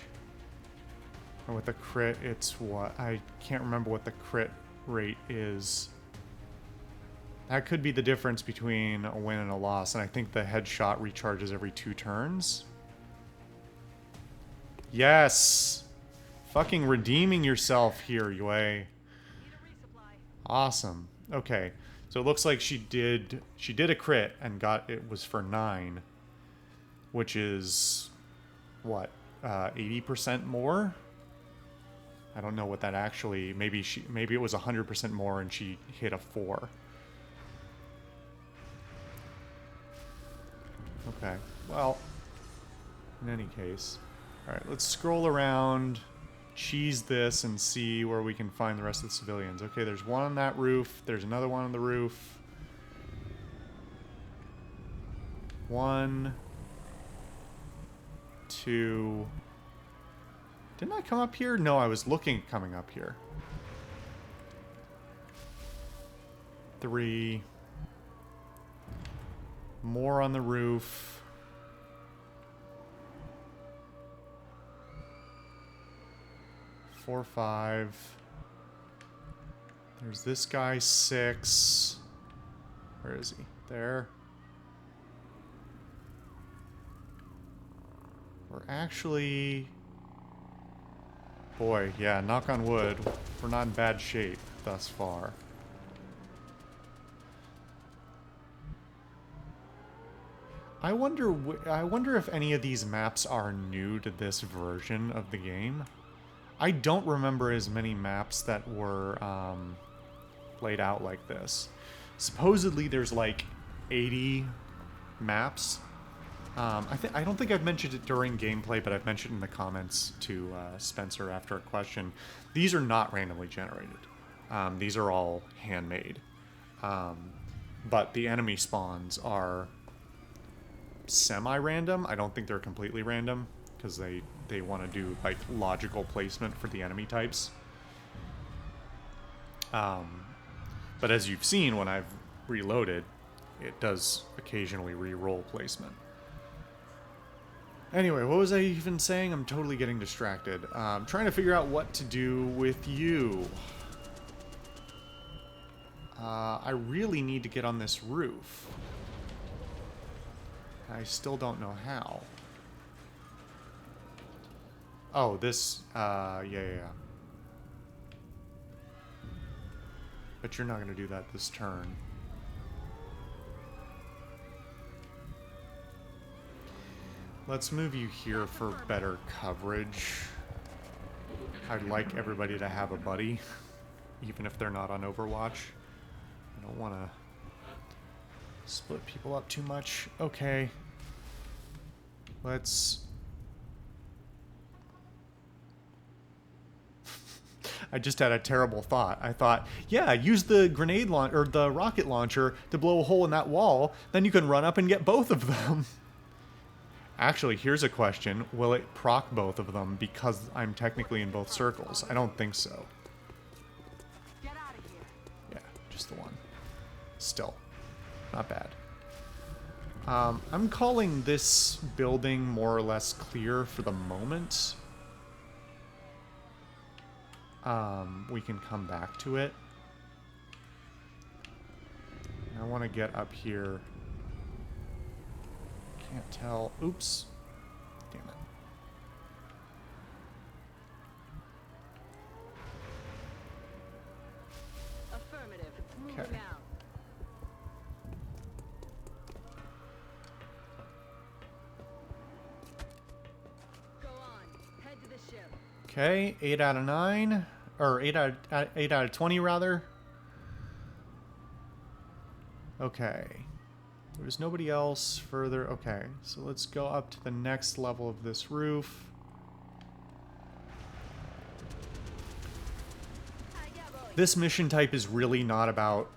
And with a crit, it's what? I can't remember what the crit rate is. That could be the difference between a win and a loss, and I think the headshot recharges every 2 turns. Yes! Fucking redeeming yourself here, Yue. Awesome. Okay. So it looks like she did a crit and got it was for 9, which is what? 80% more? I don't know what that actually, maybe it was 100% more and she hit a 4. Okay. Well, in any case. All right, let's scroll around, cheese this, and see where we can find the rest of the civilians. Okay, there's one on that roof. There's another one on the roof. 1, 2. Didn't I come up here? No, I was looking coming up here. 3. More on the roof. 4, 5. There's this guy, 6. Where is he? There. we're actually... Boy, yeah, knock on wood, we're not in bad shape thus far. I wonder if any of these maps are new to this version of the game. I don't remember as many maps that were laid out like this. Supposedly there's like 80 maps. I don't think I've mentioned it during gameplay, but I've mentioned in the comments to Spencer after a question. These are not randomly generated. These are all handmade. But the enemy spawns are semi-random. I don't think they're completely random, because they want to do like logical placement for the enemy types. But as you've seen when I've reloaded, it does occasionally re-roll placement. Anyway, what was I even saying? I'm totally getting distracted. I'm trying to figure out what to do with you. I really need to get on this roof. I still don't know how. Oh, this, yeah. But you're not going to do that this turn. Let's move you here for better coverage. I'd like everybody to have a buddy, even if they're not on Overwatch. I don't want to split people up too much. Okay. Let's... I just had a terrible thought. I thought, yeah, use the grenade launch or the rocket launcher to blow a hole in that wall, then you can run up and get both of them. Actually, here's a question. Will it proc both of them because I'm technically in both circles? I don't think so. Get out of here. Yeah, just the one. Still, not bad. I'm calling this building more or less clear for the moment. We can come back to it. I want to get up here. Can't tell. Oops. Damn it. Affirmative. Moving Okay. out. Go on. Head to the ship. Okay, 8 out of 9. Or 8 out of 20, rather. Okay. There's nobody else further. Okay, so let's go up to the next level of this roof. This mission type is really not about...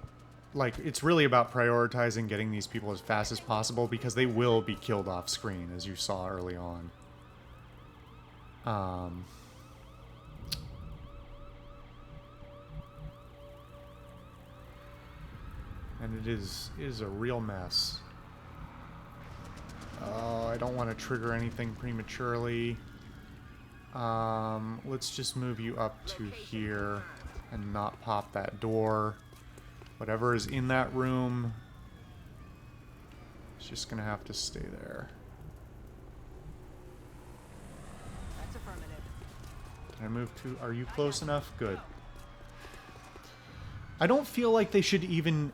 Like, it's really about prioritizing getting these people as fast as possible because they will be killed off screen, as you saw early on. And it is a real mess. Oh, I don't want to trigger anything prematurely. Let's just move you up to here and not pop that door. Whatever is in that room is just gonna have to stay there. That's affirmative. Can I move to... Are you close enough? Good. I don't feel like they should even...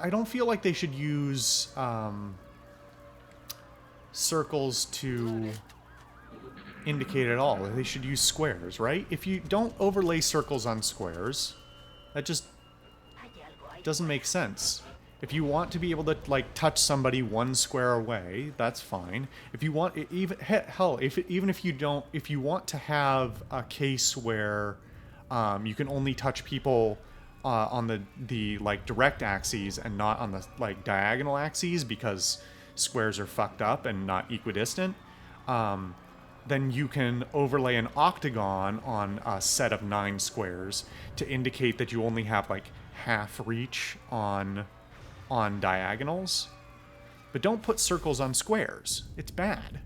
I don't feel like they should use circles to indicate at all. They should use squares, right? If you don't overlay circles on squares, that just doesn't make sense. If you want to be able to, like, touch somebody one square away, that's fine. If you want... Even, hell, even if you don't... If you want to have a case where you can only touch people... on the like direct axes and not on the like diagonal axes because squares are fucked up and not equidistant, then you can overlay an octagon on a set of 9 squares to indicate that you only have like half reach on diagonals. But don't put circles on squares. It's bad.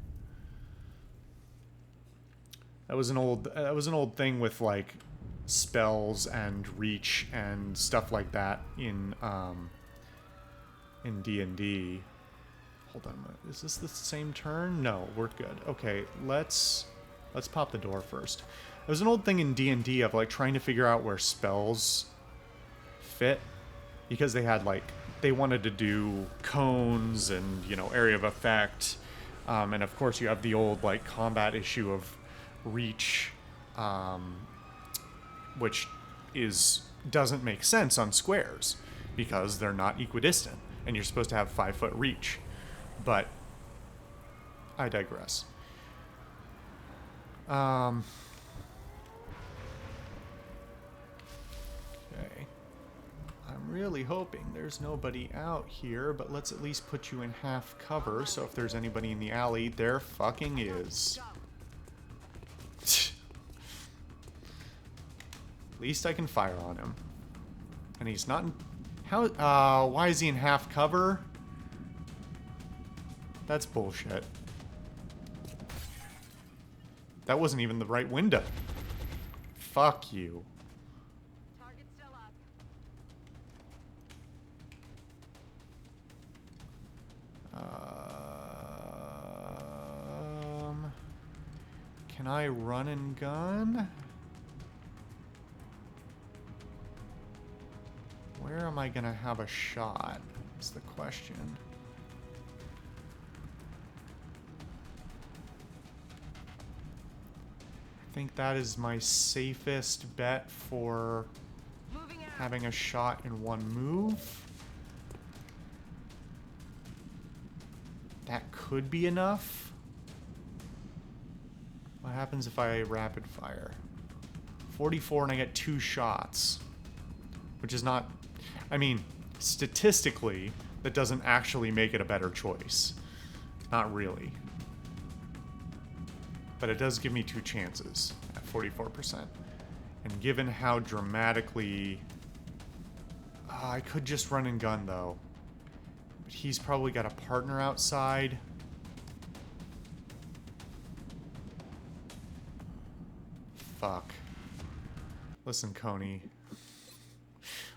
That was an old thing with like spells and reach and stuff like that in D&D. Hold on a minute. Is this the same turn? No, we're good. Okay, let's pop the door first. There's an old thing in D&D of like trying to figure out where spells fit, because they had like, they wanted to do cones and, you know, area of effect. And of course you have the old like combat issue of reach, which doesn't make sense on squares because they're not equidistant and you're supposed to have 5-foot reach. But I digress. Okay. I'm really hoping there's nobody out here, but let's at least put you in half cover, so if there's anybody in the alley, there fucking is. At least I can fire on him. And he's not in... How... why is he in half cover? That's bullshit. That wasn't even the right window. Fuck you. Target still up. Can I run and gun? Where am I gonna have a shot? Is the question. I think that is my safest bet for having a shot in one move. That could be enough. What happens if I rapid fire? 44 and I get 2 shots. Which is not... I mean, statistically, that doesn't actually make it a better choice. Not really. But it does give me 2 chances at 44%. And given how dramatically... I could just run and gun, though. But he's probably got a partner outside. Fuck. Listen, Coney.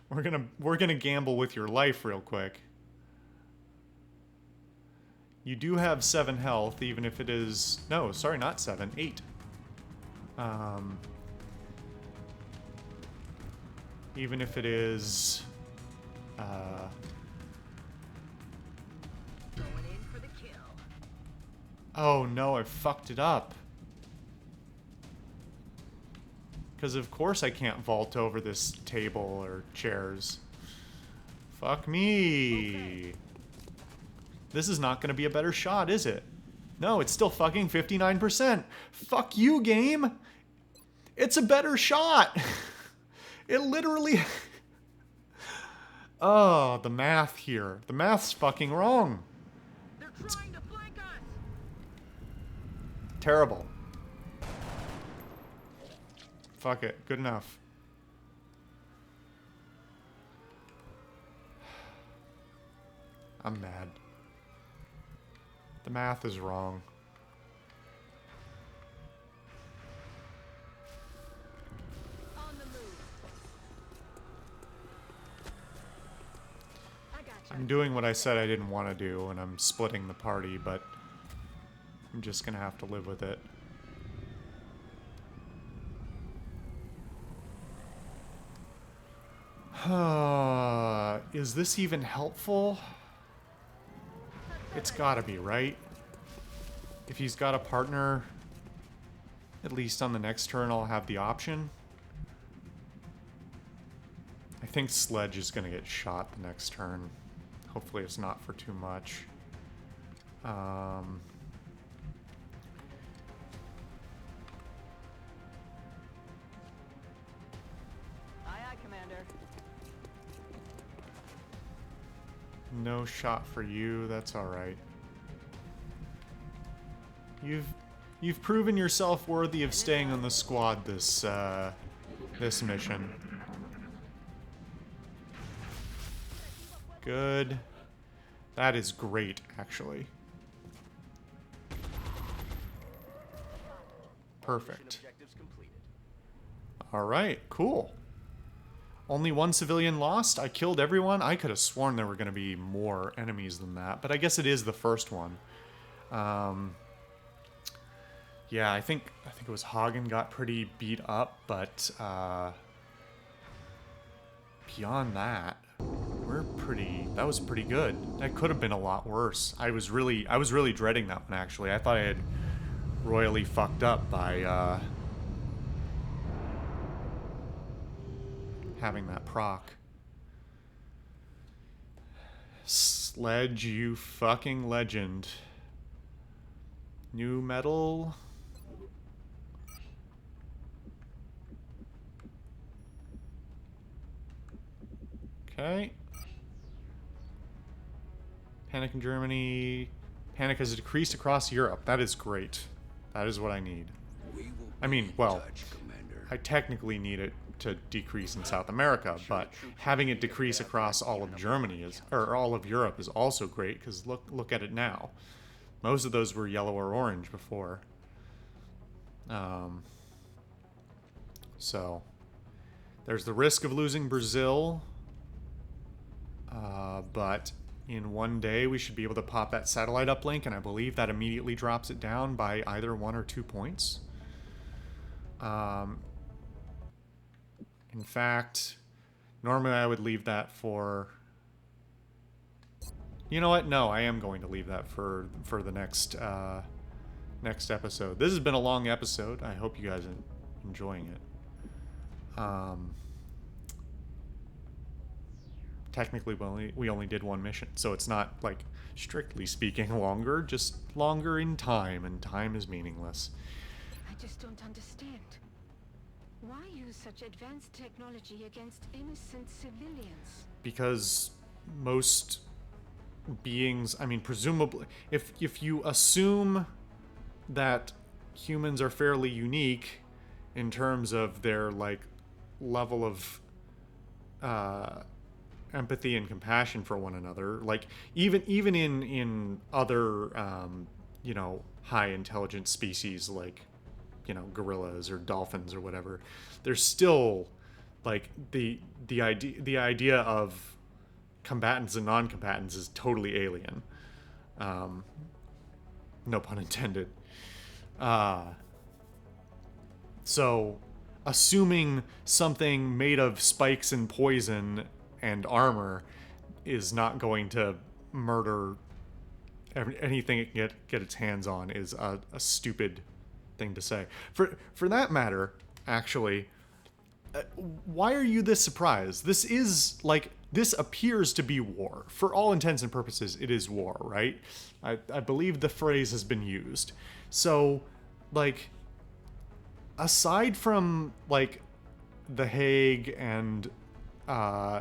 We're gonna gamble with your life real quick. You do have 7 health, even if it is... No, sorry, not 7. 8. Even if it is... Going in for the kill. Oh no, I fucked it up. Because of course I can't vault over this table or chairs. Fuck me. Okay. This is not going to be a better shot, is it? No, it's still fucking 59%. Fuck you, game. It's a better shot. It literally... Oh, the math here. The math's fucking wrong. They're trying to flank us. Terrible. Fuck it. Good enough. I'm mad. The math is wrong. On the move. I got you. I'm doing what I said I didn't want to do, and I'm splitting the party, but I'm just gonna have to live with it. Is this even helpful? It's gotta be, right? If he's got a partner, at least on the next turn I'll have the option. I think Sledge is gonna get shot the next turn. Hopefully it's not for too much. Aye, aye, Commander. No shot for you, that's alright. You've proven yourself worthy of staying on the squad this mission. Good. That is great, actually. Perfect. Objectives completed. Alright, cool. Only one civilian lost? I killed everyone? I could have sworn there were going to be more enemies than that, but I guess it is the first one. Yeah, I think it was Hagen got pretty beat up, but beyond that, that was pretty good. That could have been a lot worse. I was really dreading that one, actually. I thought I had royally fucked up by having that proc. Sledge, you fucking legend. New metal. Okay. Panic in Germany. Panic has decreased across Europe. That is great. That is what I need. I mean, well, I technically need it to decrease in South America, but having it decrease across all of Germany or all of Europe is also great, because look at it now. Most of those were yellow or orange before. So there's the risk of losing Brazil, but in one day we should be able to pop that satellite uplink, and I believe that immediately drops it down by either 1 or 2 points. In fact, normally I would leave that for... You know what? No, I am going to leave that for the next episode. This has been a long episode. I hope you guys are enjoying it. Technically, we only did one mission, so it's not, like, strictly speaking longer, just longer in time, and time is meaningless. I just don't understand. Why use such advanced technology against innocent civilians? Because most beings, I mean, presumably, if you assume that humans are fairly unique in terms of their, like, level of empathy and compassion for one another, like even in other you know, high intelligence species like, you know, gorillas or dolphins or whatever, there's still, like, the idea of combatants and non-combatants is totally alien. No pun intended. So assuming something made of spikes and poison and armor is not going to murder anything it can get its hands on is a stupid thing to say. For that matter, actually, why are you this surprised? This is, like, this appears to be war. For all intents and purposes, it is war, right? I believe the phrase has been used. So, like, aside from, like, The Hague and,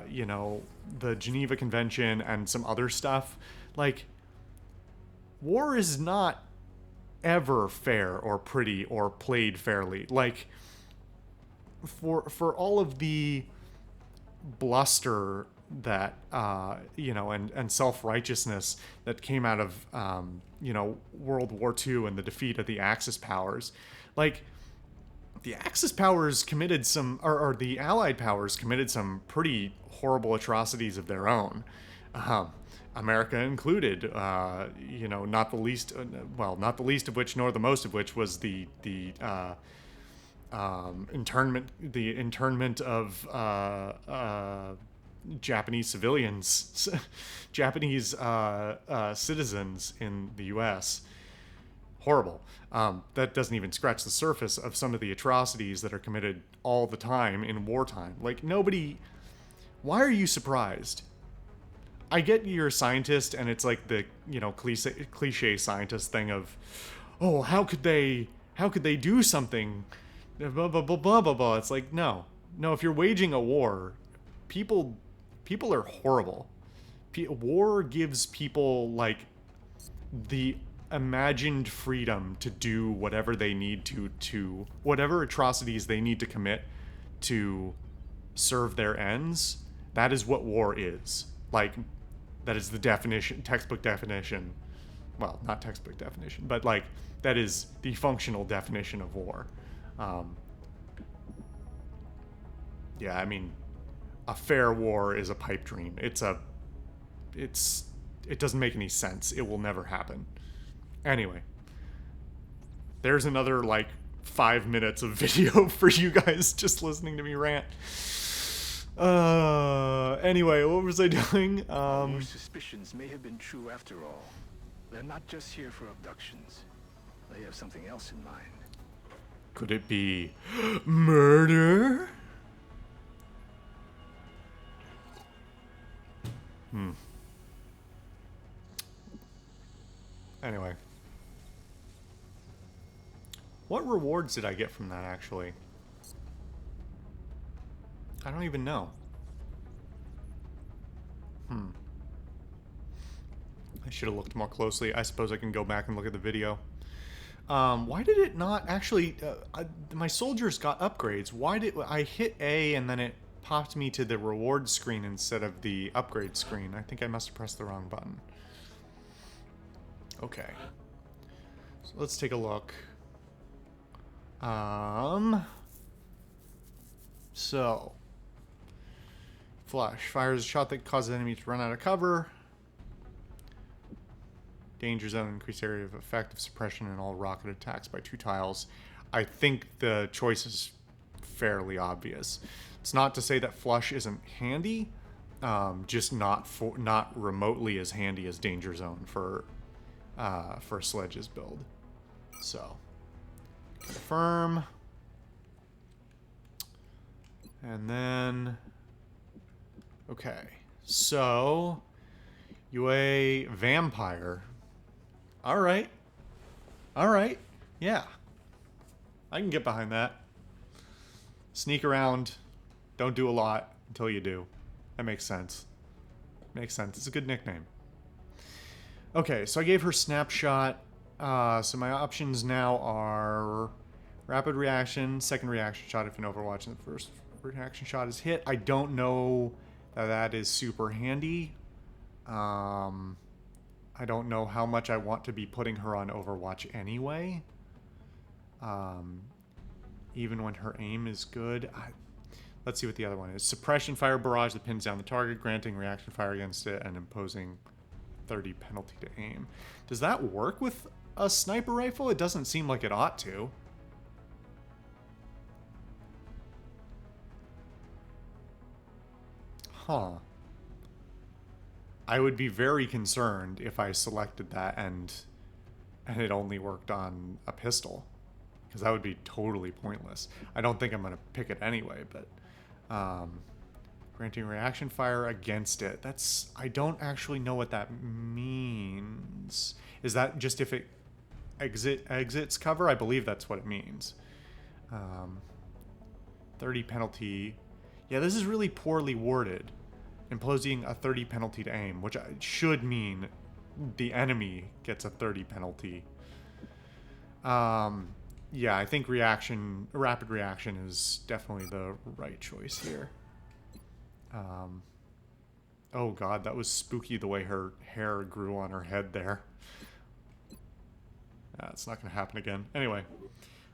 you know, the Geneva Convention and some other stuff, like, war is not ever fair or pretty or played fairly. Like, for all of the bluster that you know, and self-righteousness that came out of you know, World War II and the defeat of the Axis powers, like, the Axis powers committed some, or the Allied powers committed some pretty horrible atrocities of their own, America included. You know, not the least, well, not the least of which, nor the most of which, was the internment of Japanese civilians, Japanese citizens in the U.S. Horrible. That doesn't even scratch the surface of some of the atrocities that are committed all the time in wartime. Like, nobody... Why are you surprised? I get you're a scientist, and it's like the, you know, cliche scientist thing of, oh, how could they do something? Blah, blah, blah, blah, blah, blah. It's like, no. If you're waging a war, people are horrible. War gives people, like, the imagined freedom to do whatever they need to whatever atrocities they need to commit to serve their ends. That is what war is. Like, that is the definition, textbook definition. Well, not textbook definition, but, like, that is the functional definition of war. Yeah, I mean, a fair war is a pipe dream. It doesn't make any sense. It will never happen. Anyway, there's another like 5 minutes of video for you guys just listening to me rant. Anyway, what was I doing? Your suspicions may have been true after all. They're not just here for abductions. They have something else in mind. Could it be murder? Anyway. What rewards did I get from that, actually? I don't even know. I should have looked more closely. I suppose I can go back and look at the video. Why did it not actually... my soldiers got upgrades. Why did... I hit A and then it popped me to the reward screen instead of the upgrade screen. I think I must have pressed the wrong button. Okay. So let's take a look. So... Flush. Fires a shot that causes enemies to run out of cover. Danger zone, increased area of effective suppression in all rocket attacks by 2 tiles. I think the choice is fairly obvious. It's not to say that flush isn't handy, just not remotely as handy as danger zone for Sledge's build. So confirm, and then okay. So UA vampire. All right. Yeah. I can get behind that. Sneak around. Don't do a lot until you do. That makes sense. Makes sense. It's a good nickname. Okay, so I gave her snapshot. So my options now are rapid reaction, second reaction shot if in Overwatch, and the first reaction shot is hit. I don't know that is super handy. I don't know how much I want to be putting her on Overwatch anyway. Even when her aim is good. Let's see what the other one is. Suppression fire barrage that pins down the target, granting reaction fire against it, and imposing 30 penalty to aim. Does that work with a sniper rifle? It doesn't seem like it ought to. Huh. I would be very concerned if I selected that and it only worked on a pistol, because that would be totally pointless. I don't think I'm going to pick it anyway, but granting reaction fire against it. I don't actually know what that means. Is that just if it exits cover? I believe that's what it means. 30 penalty. Yeah, this is really poorly worded. Imposing a 30 penalty to aim, which should mean the enemy gets a 30 penalty. Yeah, I think rapid reaction is definitely the right choice here. Oh god, that was spooky the way her hair grew on her head there. It's not going to happen again. Anyway,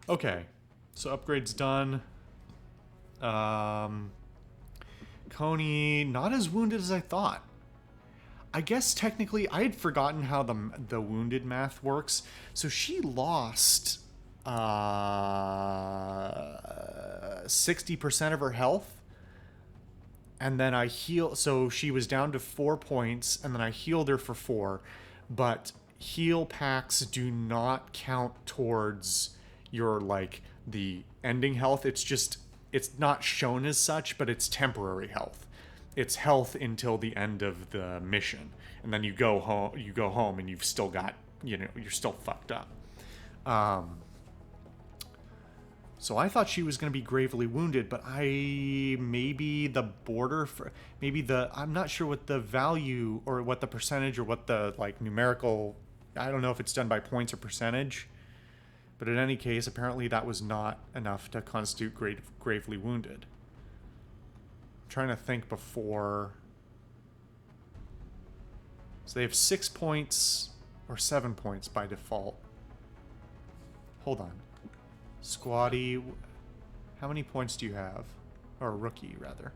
okay, so upgrade's done. Coney, not as wounded as I thought. I guess technically I had forgotten how the wounded math works. So she lost 60% of her health, and then I heal. So she was down to 4 points, and then I healed her for 4. But heal packs do not count towards your the ending health. It's not shown as such, but it's temporary health. It's health until the end of the mission, and then you go home, and you've still got, you're still fucked up. So I thought she was going to be gravely wounded, but I'm not sure what the value or what the percentage or what the numerical. I don't know if it's done by points or percentage. But in any case, apparently that was not enough to constitute gravely wounded. I'm trying to think before. So they have 6 points or 7 points by default. Hold on. Squatty, how many points do you have? Or rookie, rather.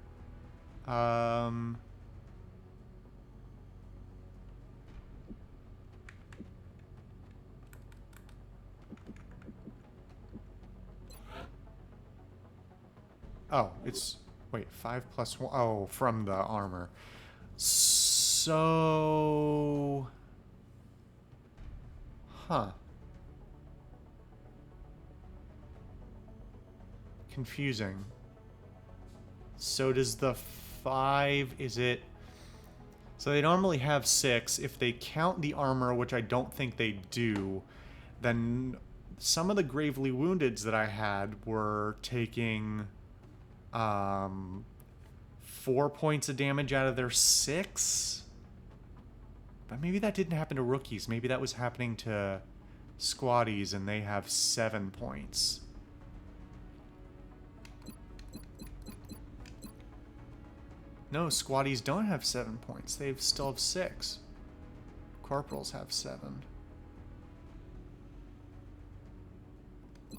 Oh, it's... Wait, 5 plus 1... Oh, from the armor. So... Huh. Confusing. So does the 5... Is it... So they normally have 6. If they count the armor, which I don't think they do, then some of the gravely woundeds that I had were taking... 4 points of damage out of their 6? But maybe that didn't happen to rookies. Maybe that was happening to squaddies and they have 7 points. No, squaddies don't have 7 points. They still have 6. Corporals have 7.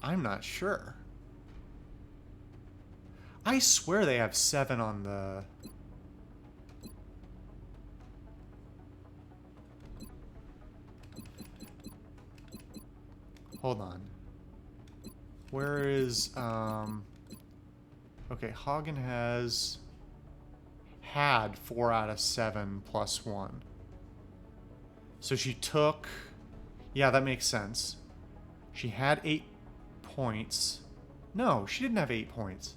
I'm not sure. I swear they have 7 on the... Hold on. Where is, Okay, Hagen had 4 out of 7 plus 1. So she took... Yeah, that makes sense. She had 8 points. No, she didn't have 8 points.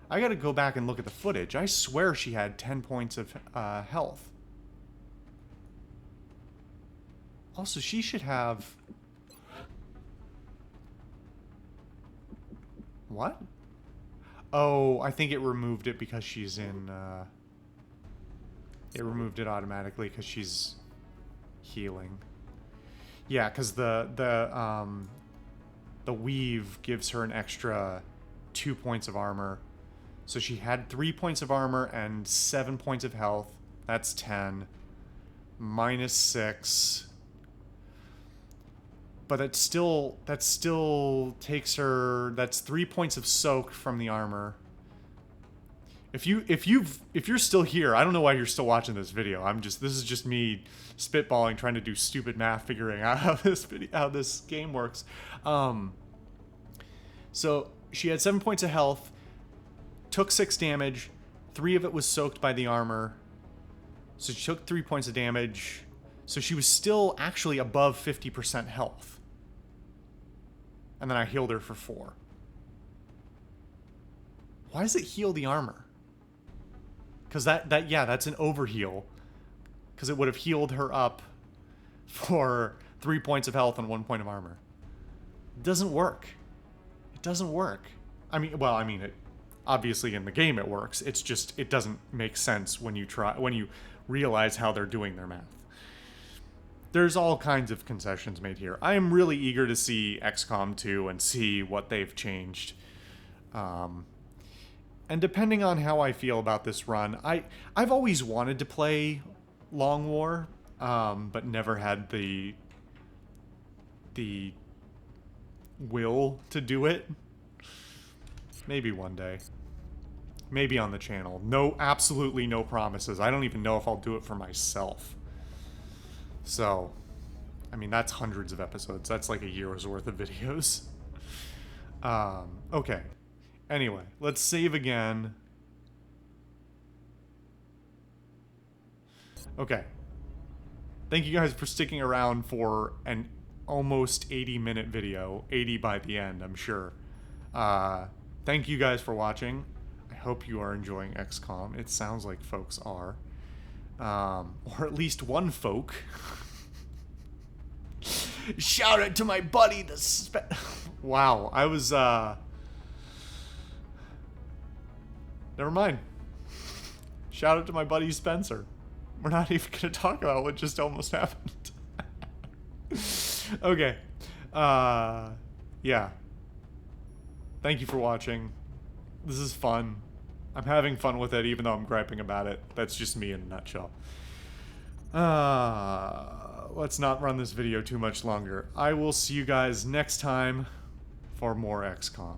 I gotta go back and look at the footage. I swear she had 10 points of health. Also, she should have... What? Oh, I think it removed it because she's in... It removed it automatically because she's healing. Yeah, because the weave gives her an extra 2 points of armor. So she had 3 points of armor and 7 points of health. That's 10. Minus 6. But that still takes her... That's 3 points of soak from the armor. If you're still here, I don't know why you're still watching this video. This is just me spitballing, trying to do stupid math, figuring out how this game works. So she had 7 points of health. Took 6 damage, 3 of it was soaked by the armor, so she took 3 points of damage, so she was still actually above 50% health. And then I healed her for 4. Why does it heal the armor? Because that's an overheal, because it would have healed her up for 3 points of health and 1 point of armor. It doesn't work. It doesn't work. It obviously in the game it works. It's just it doesn't make sense when you realize how they're doing their math. There's all kinds of concessions made here. I am really eager to see XCOM 2 and see what they've changed. And depending on how I feel about this run, I've always wanted to play Long War, but never had the will to do it. Maybe one day. Maybe on the channel. No, absolutely no promises. I don't even know if I'll do it for myself. So, I mean, that's hundreds of episodes. That's like a year's worth of videos. Okay. Anyway, let's save again. Okay. Thank you guys for sticking around for an almost 80-minute video. 80 by the end, I'm sure. Thank you guys for watching. I hope you are enjoying XCOM. It sounds like folks are. Or at least one folk. Shout out to my buddy, wow, I was, never mind. Shout out to my buddy Spencer. We're not even gonna talk about what just almost happened. Okay. Yeah. Thank you for watching. This is fun. I'm having fun with it, even though I'm griping about it. That's just me in a nutshell. Let's not run this video too much longer. I will see you guys next time for more XCOM.